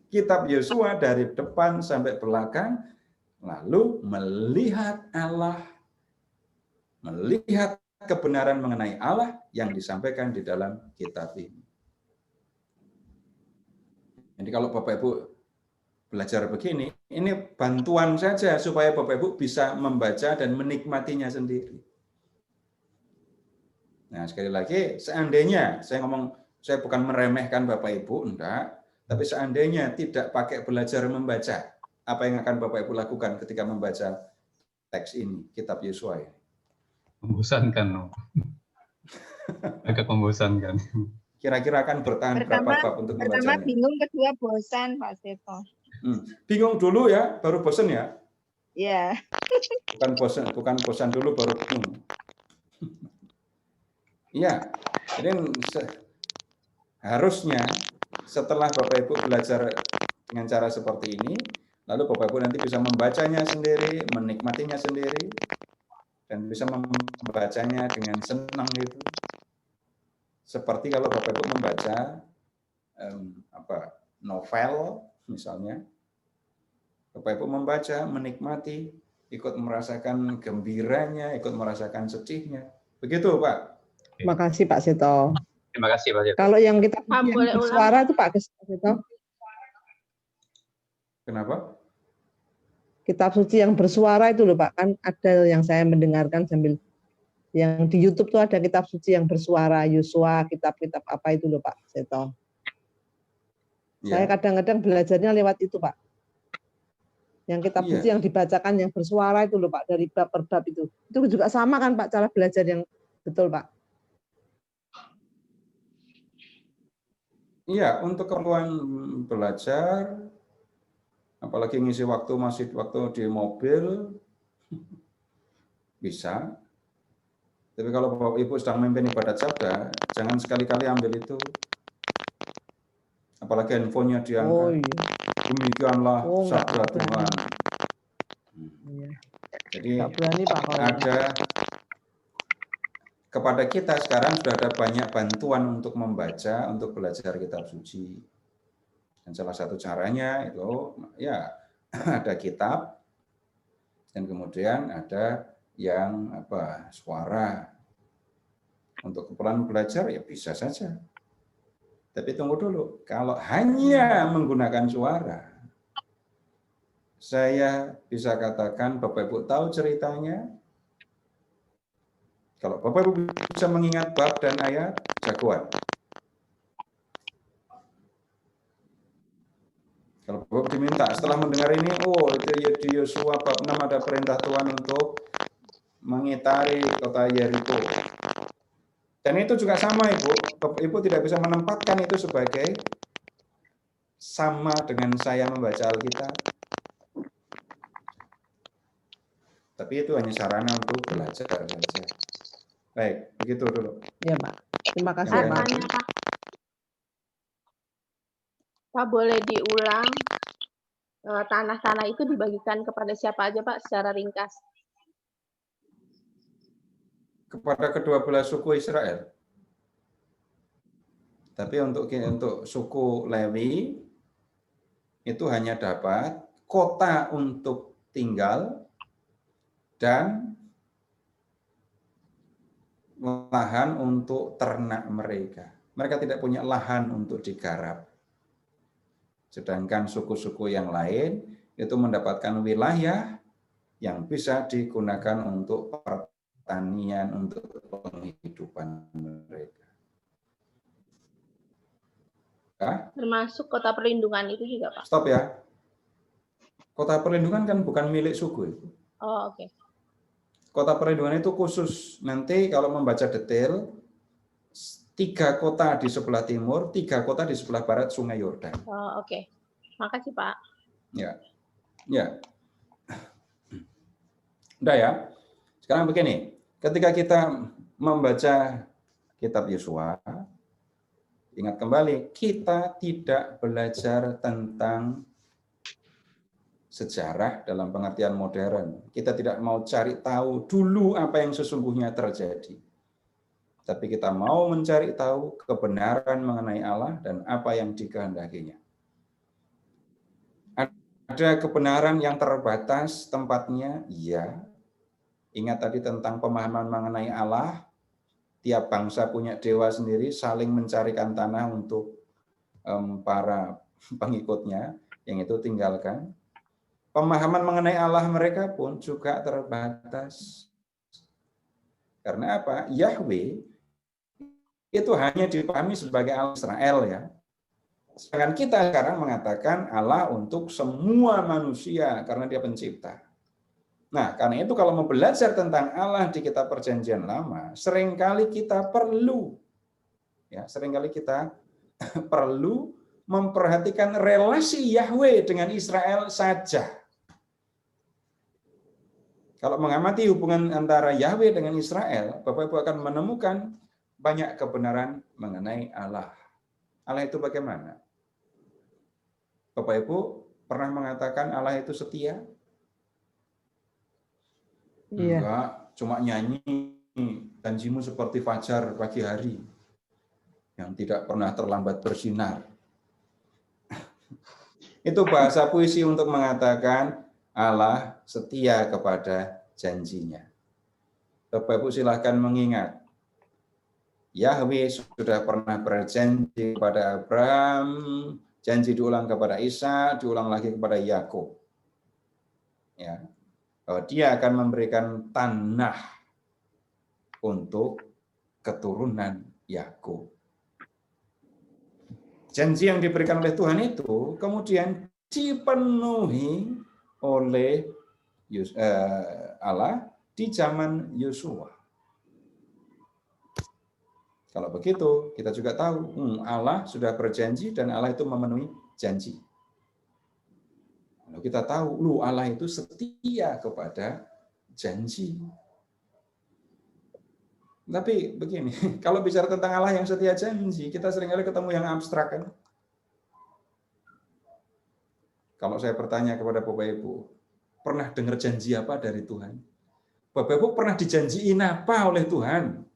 kitab Yosua dari depan sampai belakang, lalu melihat Allah, melihat kebenaran mengenai Allah yang disampaikan di dalam kitab ini. Jadi kalau Bapak Ibu belajar begini, ini bantuan saja supaya Bapak Ibu bisa membaca dan menikmatinya sendiri. Nah, sekali lagi, seandainya saya bukan meremehkan Bapak Ibu, enggak, tapi seandainya tidak pakai belajar membaca, apa yang akan Bapak Ibu lakukan ketika membaca teks ini, kitab Yosua ini? Membosankan, no. Agak membosankan. Kira-kira akan bertahan berapa bab untuk membacanya? Pertama bingung, kedua bosan, Pak Seto. Bingung dulu ya, baru bosan ya? Iya. Bukan bosan dulu baru bingung. Iya, jadi harusnya setelah Bapak Ibu belajar dengan cara seperti ini, lalu Bapak Ibu nanti bisa membacanya sendiri, menikmatinya sendiri, dan bisa membacanya dengan senang gitu. Seperti kalau Bapak Ibu membaca novel misalnya, Bapak Ibu membaca, menikmati, ikut merasakan gembiranya, ikut merasakan sedihnya. Begitu, Pak. Terima kasih Pak Seto. Terima kasih Pak Seto. Kalau yang kita boleh bersuara itu Pak Seto. Kenapa? Kitab suci yang bersuara itu loh Pak, kan ada yang saya mendengarkan sambil yang di YouTube tuh ada kitab suci yang bersuara, Yosua, kitab-kitab apa itu loh Pak Seto. Ya. Saya kadang-kadang belajarnya lewat itu Pak. Yang kitab suci yang dibacakan yang bersuara itu loh Pak, dari bab per bab itu. Itu juga sama kan Pak cara belajar yang betul Pak? Iya, untuk keperluan belajar, apalagi ngisi waktu masih waktu di mobil, bisa. Tapi kalau Bapak Ibu sedang memimpin ibadat sabda, jangan sekali-kali ambil itu. Apalagi handphonenya Oh diangkat. iya. Demikianlah Oh enggak sabda berani. Tuhan. Iya. Jadi Enggak berani Pak kalau ada kepada kita sekarang sudah ada banyak bantuan untuk membaca, untuk belajar kitab suci. Dan salah satu caranya itu ya ada kitab dan kemudian ada yang suara. Untuk keperluan belajar ya bisa saja. Tapi tunggu dulu, kalau hanya menggunakan suara, saya bisa katakan Bapak Ibu tahu ceritanya. Kalau Bapak Ibu bisa mengingat bab dan ayat, jagoan. Kalau Bapak Ibu diminta setelah mendengar ini, oh itu di Yosua bab 6 ada perintah Tuhan untuk mengitari kota Yeriko. Dan itu juga sama Ibu, Bapak Ibu tidak bisa menempatkan itu sebagai sama dengan saya membaca Alkitab. Tapi itu hanya sarana untuk belajar saja. Baik, begitu dulu. ya Pak. Terima kasih Yang Pak. lain? Tanya, Pak. Pak, boleh diulang tanah-tanah itu dibagikan kepada siapa aja Pak secara ringkas? Kepada kedua belah suku Israel. Tapi untuk suku Lewi itu hanya dapat kota untuk tinggal dan lahan untuk ternak mereka. Mereka tidak punya lahan untuk digarap. Sedangkan suku-suku yang lain itu mendapatkan wilayah yang bisa digunakan untuk pertanian, untuk penghidupan mereka. Ya? Termasuk kota perlindungan itu juga Pak? Stop ya. Kota perlindungan kan bukan milik suku. Oh, oke. Kota perlindungan itu khusus. Nanti kalau membaca detail, 3 kota di sebelah timur, 3 kota di sebelah barat Sungai Yordan. Oh, oke. Makasih Pak. Ya. Ya. Udah ya. Sekarang begini, ketika kita membaca kitab Yosua, ingat kembali, kita tidak belajar tentang sejarah dalam pengertian modern. Kita tidak mau cari tahu dulu apa yang sesungguhnya terjadi. Tapi kita mau mencari tahu kebenaran mengenai Allah dan apa yang dikehendakinya. Ada kebenaran yang terbatas tempatnya, iya. Ingat tadi tentang pemahaman mengenai Allah, tiap bangsa punya dewa sendiri, saling mencarikan tanah untuk para pengikutnya, yang itu tinggalkan. Pemahaman mengenai Allah mereka pun juga terbatas. Karena apa? Yahweh itu hanya dipahami sebagai Allah Israel ya. Sedangkan kita sekarang mengatakan Allah untuk semua manusia karena dia pencipta. Nah, karena itu kalau mau belajar tentang Allah di kitab Perjanjian Lama, seringkali kita perlu memperhatikan relasi Yahweh dengan Israel saja. Kalau mengamati hubungan antara Yahweh dengan Israel, Bapak Ibu akan menemukan banyak kebenaran mengenai Allah. Allah itu bagaimana? Bapak Ibu pernah mengatakan Allah itu setia? Iya. Enggak, cuma nyanyi, janjimu seperti fajar pagi hari, yang tidak pernah terlambat bersinar. Itu bahasa puisi untuk mengatakan Allah setia kepada janjinya. Bapak Ibu silahkan mengingat, Yahweh sudah pernah berjanji kepada Abraham, janji diulang kepada Isa, diulang lagi kepada Yakub. Ya, bahwa dia akan memberikan tanah untuk keturunan Yakub. Janji yang diberikan oleh Tuhan itu kemudian dipenuhi oleh Allah di zaman Yosua. Kalau begitu, kita juga tahu Allah sudah berjanji dan Allah itu memenuhi janji. Lalu kita tahu, Allah itu setia kepada janji. Tapi begini, kalau bicara tentang Allah yang setia janji, kita seringkali ketemu yang abstrak kan. Kalau saya bertanya kepada Bapak Ibu, pernah dengar janji apa dari Tuhan? Bapak Ibu pernah dijanjiin apa oleh Tuhan?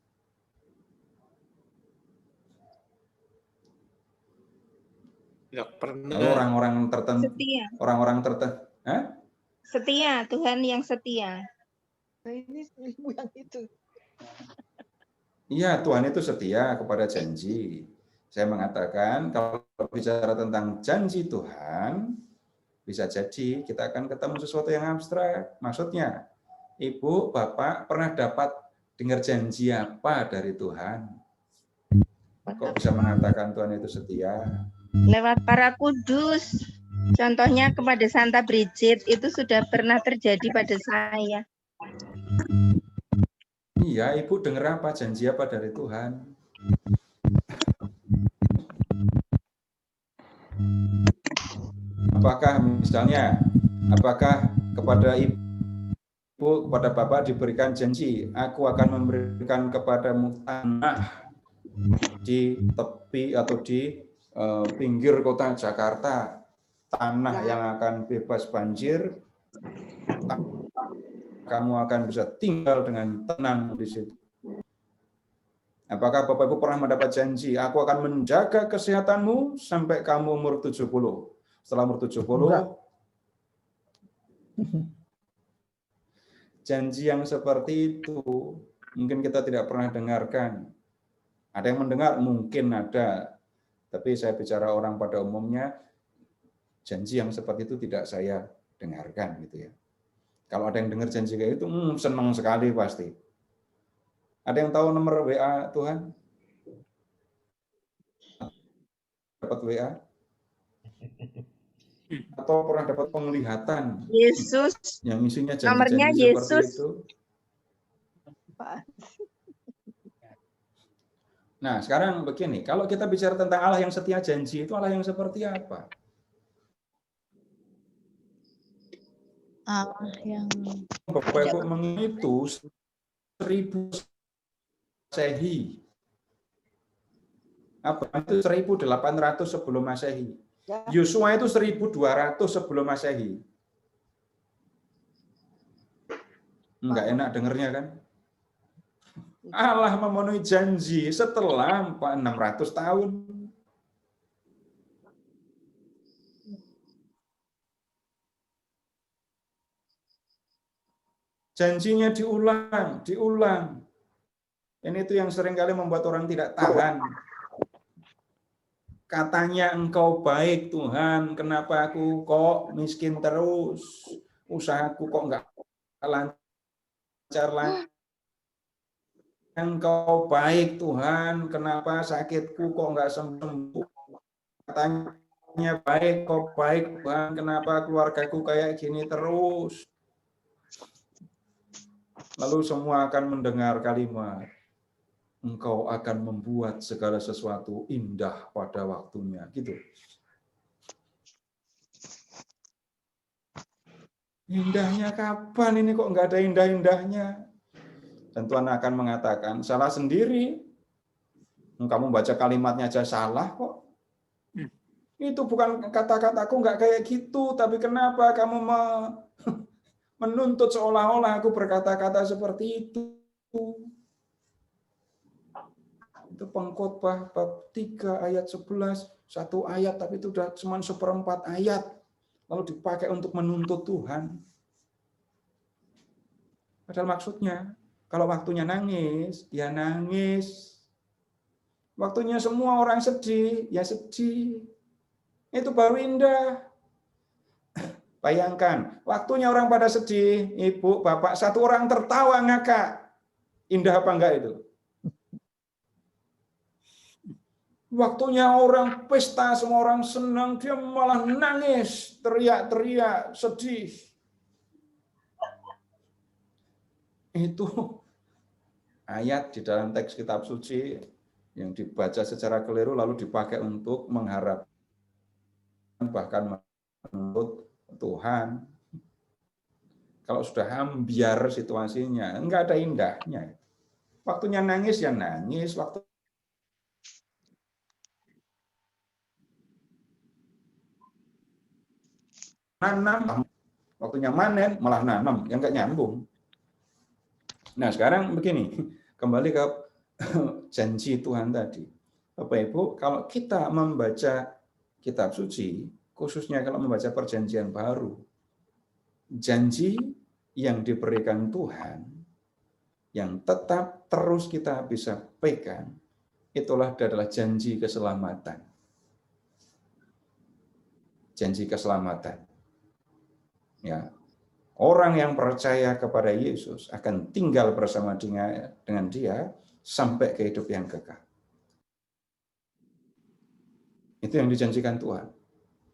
Ya pernah. Lalu orang-orang tertentu, Setia. orang-orang tertentu, Setia, Tuhan yang setia. Nah, ini ibu yang itu. iya, Tuhan itu setia kepada janji. Saya mengatakan kalau bicara tentang janji Tuhan, bisa jadi kita akan ketemu sesuatu yang abstrak. Maksudnya, Ibu, Bapak pernah dapat dengar janji apa dari Tuhan? Kok bisa mengatakan Tuhan itu setia? Lewat para kudus. Contohnya kepada Santa Bridget itu sudah pernah terjadi pada saya. Iya, Ibu dengar apa? Janji apa dari Tuhan? Apakah misalnya, apakah kepada Ibu, kepada Bapak diberikan janji, aku akan memberikan kepadamu tanah di tepi atau di pinggir kota Jakarta, tanah yang akan bebas banjir, kamu akan bisa tinggal dengan tenang di situ. Apakah Bapak Ibu pernah mendapat janji, aku akan menjaga kesehatanmu sampai kamu umur 70. Setelah umur 70, janji yang seperti itu mungkin kita tidak pernah dengarkan. Ada yang mendengar? Mungkin ada. Tapi saya bicara orang pada umumnya, janji yang seperti itu tidak saya dengarkan gitu ya. Kalau ada yang dengar janji kayak itu, senang sekali pasti. Ada yang tahu nomor WA Tuhan? Dapat WA? Atau pernah dapat penglihatan? Yesus. Yang isinya Nomornya janji-janji seperti Yesus. itu. Nah, sekarang begini, kalau kita bicara tentang Allah yang setia janji, itu Allah yang seperti apa? Allah yang Bapak Ibu mengitu 1000 Masehi. Abraham itu 1800 sebelum Masehi. Yosua itu 1200 sebelum Masehi. Enggak enak dengernya kan? Allah memenuhi janji setelah 600 tahun. Janjinya diulang. Ini itu yang seringkali membuat orang tidak tahan. Katanya engkau baik Tuhan, kenapa aku kok miskin terus? Usahaku kok enggak lancar. Engkau baik Tuhan, kenapa sakitku kok enggak sembuh? Katanya baik, kok baik Tuhan, kenapa keluargaku kayak gini terus? Lalu semua akan mendengar kalimat, engkau akan membuat segala sesuatu indah pada waktunya. Gitu. Indahnya kapan ini kok enggak ada indah-indahnya? Dan Tuhan akan mengatakan, salah sendiri. Kamu baca kalimatnya aja salah kok. Itu bukan kata-kataku enggak kayak gitu, tapi kenapa kamu menuntut seolah-olah aku berkata-kata seperti itu? Itu Pengkhotbah bab 3 ayat 11, satu ayat tapi itu udah cuma 1/4 ayat. Lalu dipakai untuk menuntut Tuhan. Padahal maksudnya, kalau waktunya nangis, ya nangis. Waktunya semua orang sedih, ya sedih. Itu baru indah. Bayangkan, waktunya orang pada sedih, ibu, bapak, satu orang tertawa ngakak. Indah apa enggak itu? Waktunya orang pesta, semua orang senang, dia malah nangis, teriak-teriak, sedih. Itu ayat di dalam teks kitab suci yang dibaca secara keliru lalu dipakai untuk mengharapkan bahkan menurut Tuhan. Kalau sudah ambiar situasinya, enggak ada indahnya. Waktunya nangis ya nangis, waktu nanam, waktunya manen malah nanam, yang enggak nyambung. Nah sekarang begini, kembali ke janji Tuhan tadi. Bapak Ibu, kalau kita membaca kitab suci, khususnya kalau membaca perjanjian baru, janji yang diberikan Tuhan, yang tetap terus kita bisa pegang, itulah adalah janji keselamatan. Janji keselamatan. Ya, orang yang percaya kepada Yesus akan tinggal bersama dengan Dia sampai ke hidup yang kekal. Itu yang dijanjikan Tuhan.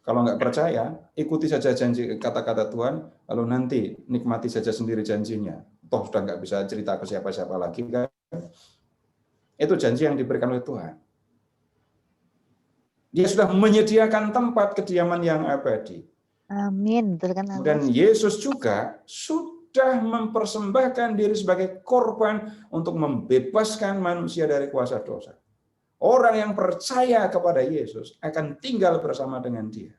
Kalau nggak percaya, ikuti saja janji kata-kata Tuhan, lalu nanti nikmati saja sendiri janjinya. Toh sudah nggak bisa cerita ke siapa-siapa lagi kan? Itu janji yang diberikan oleh Tuhan. Dia sudah menyediakan tempat kediaman yang abadi. Amin. Dan Yesus juga sudah mempersembahkan diri sebagai korban untuk membebaskan manusia dari kuasa dosa. Orang yang percaya kepada Yesus akan tinggal bersama dengan Dia.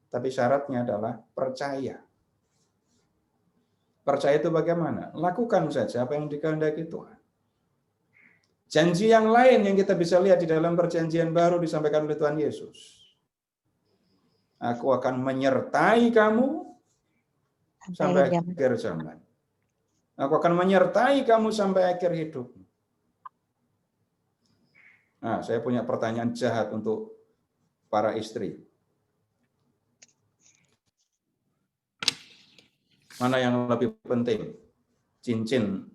Tapi syaratnya adalah percaya. Percaya itu bagaimana? Lakukan saja apa yang dikehendaki Tuhan. Janji yang lain yang kita bisa lihat di dalam perjanjian baru disampaikan oleh Tuhan Yesus. Aku akan menyertai kamu sampai akhir zaman. Aku akan menyertai kamu sampai akhir hidupmu. Nah, saya punya pertanyaan jahat untuk para istri. Mana yang lebih penting? Cincin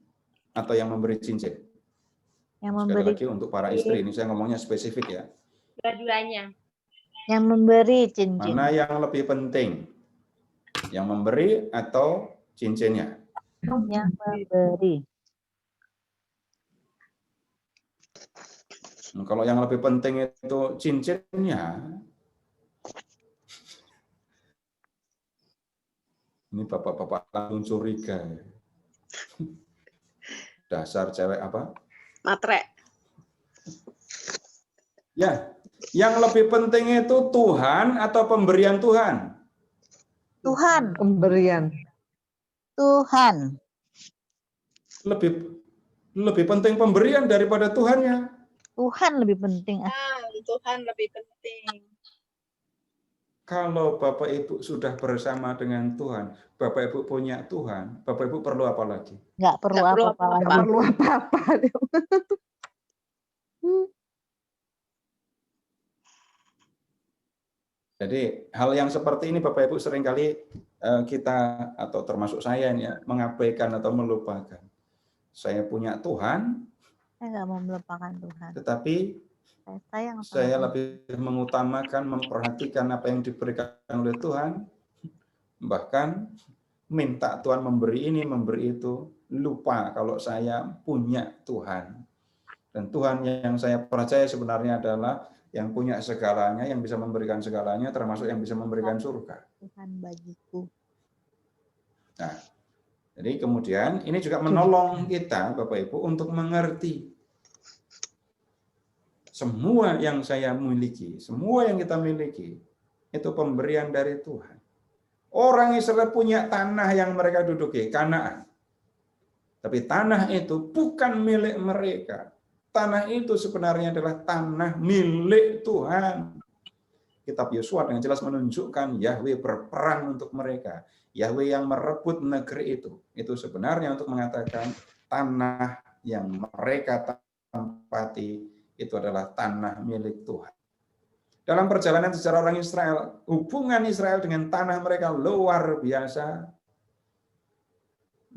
atau yang memberi cincin? Yang Sekali memberi lagi untuk para istri, ini saya ngomongnya spesifik ya. Dua-duanya. Yang memberi cincin. Mana yang lebih penting? Yang memberi atau cincinnya? Yang memberi. Kalau yang lebih penting itu cincinnya, ini bapak-bapak langsung curiga. Dasar cewek apa? Matre. Ya, yang lebih penting itu Tuhan atau pemberian Tuhan? Tuhan. Pemberian. Tuhan. Lebih penting pemberian daripada Tuhannya. Tuhan lebih penting. Tuhan lebih penting. Kalau Bapak Ibu sudah bersama dengan Tuhan, Bapak Ibu punya Tuhan, Bapak Ibu perlu apa lagi? Nggak perlu apa-apa lagi. Nggak perlu apa-apa. Jadi hal yang seperti ini Bapak Ibu seringkali kita atau termasuk saya ini ya, mengabaikan atau melupakan. Saya punya Tuhan, Saya nggak mau melupakan Tuhan. tetapi Saya sayang sama saya Tuhan. lebih mengutamakan, memperhatikan apa yang diberikan oleh Tuhan, bahkan minta Tuhan memberi ini, memberi itu, lupa kalau saya punya Tuhan. Dan Tuhan yang saya percaya sebenarnya adalah yang punya segalanya, yang bisa memberikan segalanya, termasuk yang bisa memberikan surga. Tuhan bagiku. Nah, jadi kemudian ini juga menolong kita, Bapak Ibu, untuk mengerti semua yang saya miliki, semua yang kita miliki, itu pemberian dari Tuhan. Orang Israel punya tanah yang mereka duduki, Kanaan. Tapi tanah itu bukan milik mereka. Tanah itu sebenarnya adalah tanah milik Tuhan. Kitab Yosua dengan jelas menunjukkan Yahweh berperang untuk mereka. Yahweh yang merebut negeri itu. Itu sebenarnya untuk mengatakan tanah yang mereka tempati itu adalah tanah milik Tuhan. Dalam perjalanan sejarah orang Israel, hubungan Israel dengan tanah mereka luar biasa.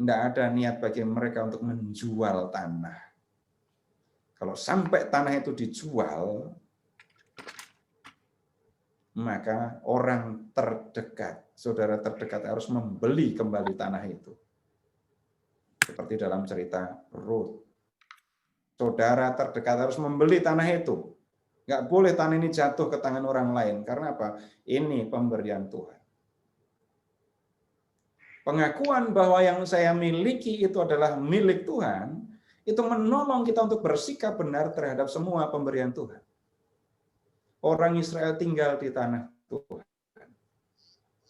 Tidak ada niat bagi mereka untuk menjual tanah. Kalau sampai tanah itu dijual, maka orang terdekat, saudara terdekat harus membeli kembali tanah itu. Seperti dalam cerita Ruth. saudara terdekat harus membeli tanah itu. Nggak boleh tanah ini jatuh ke tangan orang lain. Karena apa? Ini pemberian Tuhan. Pengakuan bahwa yang saya miliki itu adalah milik Tuhan, itu menolong kita untuk bersikap benar terhadap semua pemberian Tuhan. Orang Israel tinggal di tanah Tuhan.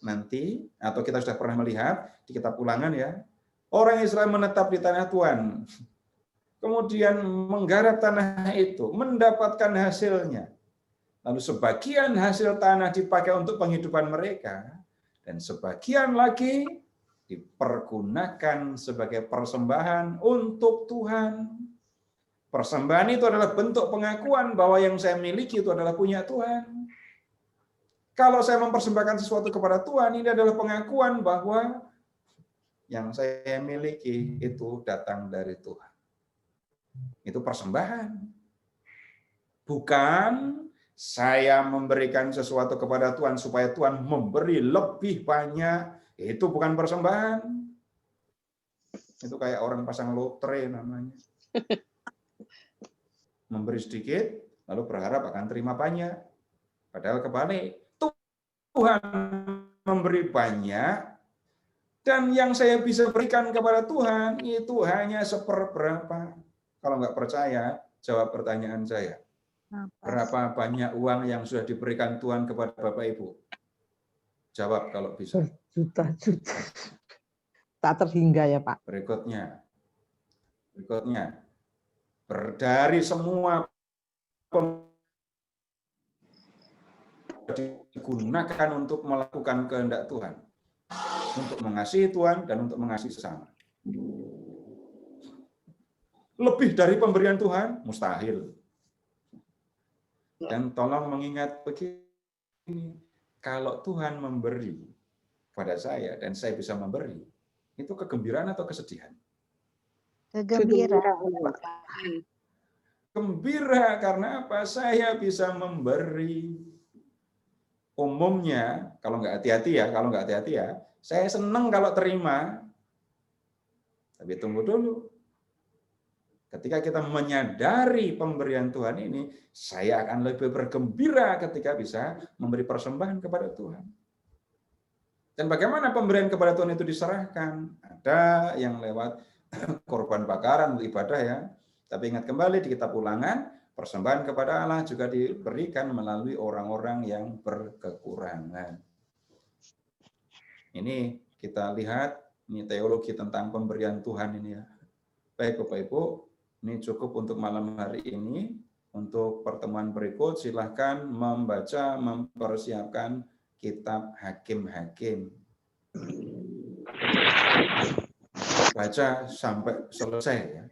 Nanti, atau kita sudah pernah melihat di kitab Ulangan ya, orang Israel menetap di tanah Tuhan. Kemudian menggarap tanah itu, mendapatkan hasilnya. Lalu sebagian hasil tanah dipakai untuk penghidupan mereka, dan sebagian lagi dipergunakan sebagai persembahan untuk Tuhan. Persembahan itu adalah bentuk pengakuan bahwa yang saya miliki itu adalah punya Tuhan. Kalau saya mempersembahkan sesuatu kepada Tuhan, ini adalah pengakuan bahwa yang saya miliki itu datang dari Tuhan. Itu persembahan. Bukan saya memberikan sesuatu kepada Tuhan supaya Tuhan memberi lebih banyak. Itu bukan persembahan. Itu kayak orang pasang lotre namanya. Memberi sedikit, lalu berharap akan terima banyak. Padahal kebalik. Tuhan memberi banyak, dan yang saya bisa berikan kepada Tuhan itu hanya seperberapa. Kalau nggak percaya, jawab pertanyaan saya. Berapa banyak uang yang sudah diberikan Tuhan kepada Bapak Ibu? Jawab kalau bisa. Juta-juta. Tak terhingga ya Pak. Berikutnya. Dari semua digunakan untuk melakukan kehendak Tuhan, untuk mengasihi Tuhan dan untuk mengasihi sesama. Lebih dari pemberian Tuhan mustahil. Dan tolong mengingat begini, kalau Tuhan memberi pada saya dan saya bisa memberi, itu kegembiraan atau kesedihan? Kegembiraan. Gembira karena apa? Saya bisa memberi. Umumnya, kalau nggak hati-hati ya, saya senang kalau terima. Tapi tunggu dulu. Ketika kita menyadari pemberian Tuhan ini, saya akan lebih bergembira ketika bisa memberi persembahan kepada Tuhan. Dan bagaimana pemberian kepada Tuhan itu diserahkan? Ada yang lewat korban bakaran untuk ibadah ya. Tapi ingat kembali di kitab Ulangan, persembahan kepada Allah juga diberikan melalui orang-orang yang berkekurangan. Ini kita lihat, ini teologi tentang pemberian Tuhan ini ya. Baik Bapak Ibu, ini cukup untuk malam hari ini. Untuk pertemuan berikut silahkan membaca, mempersiapkan kitab Hakim-Hakim. Baca sampai selesai ya.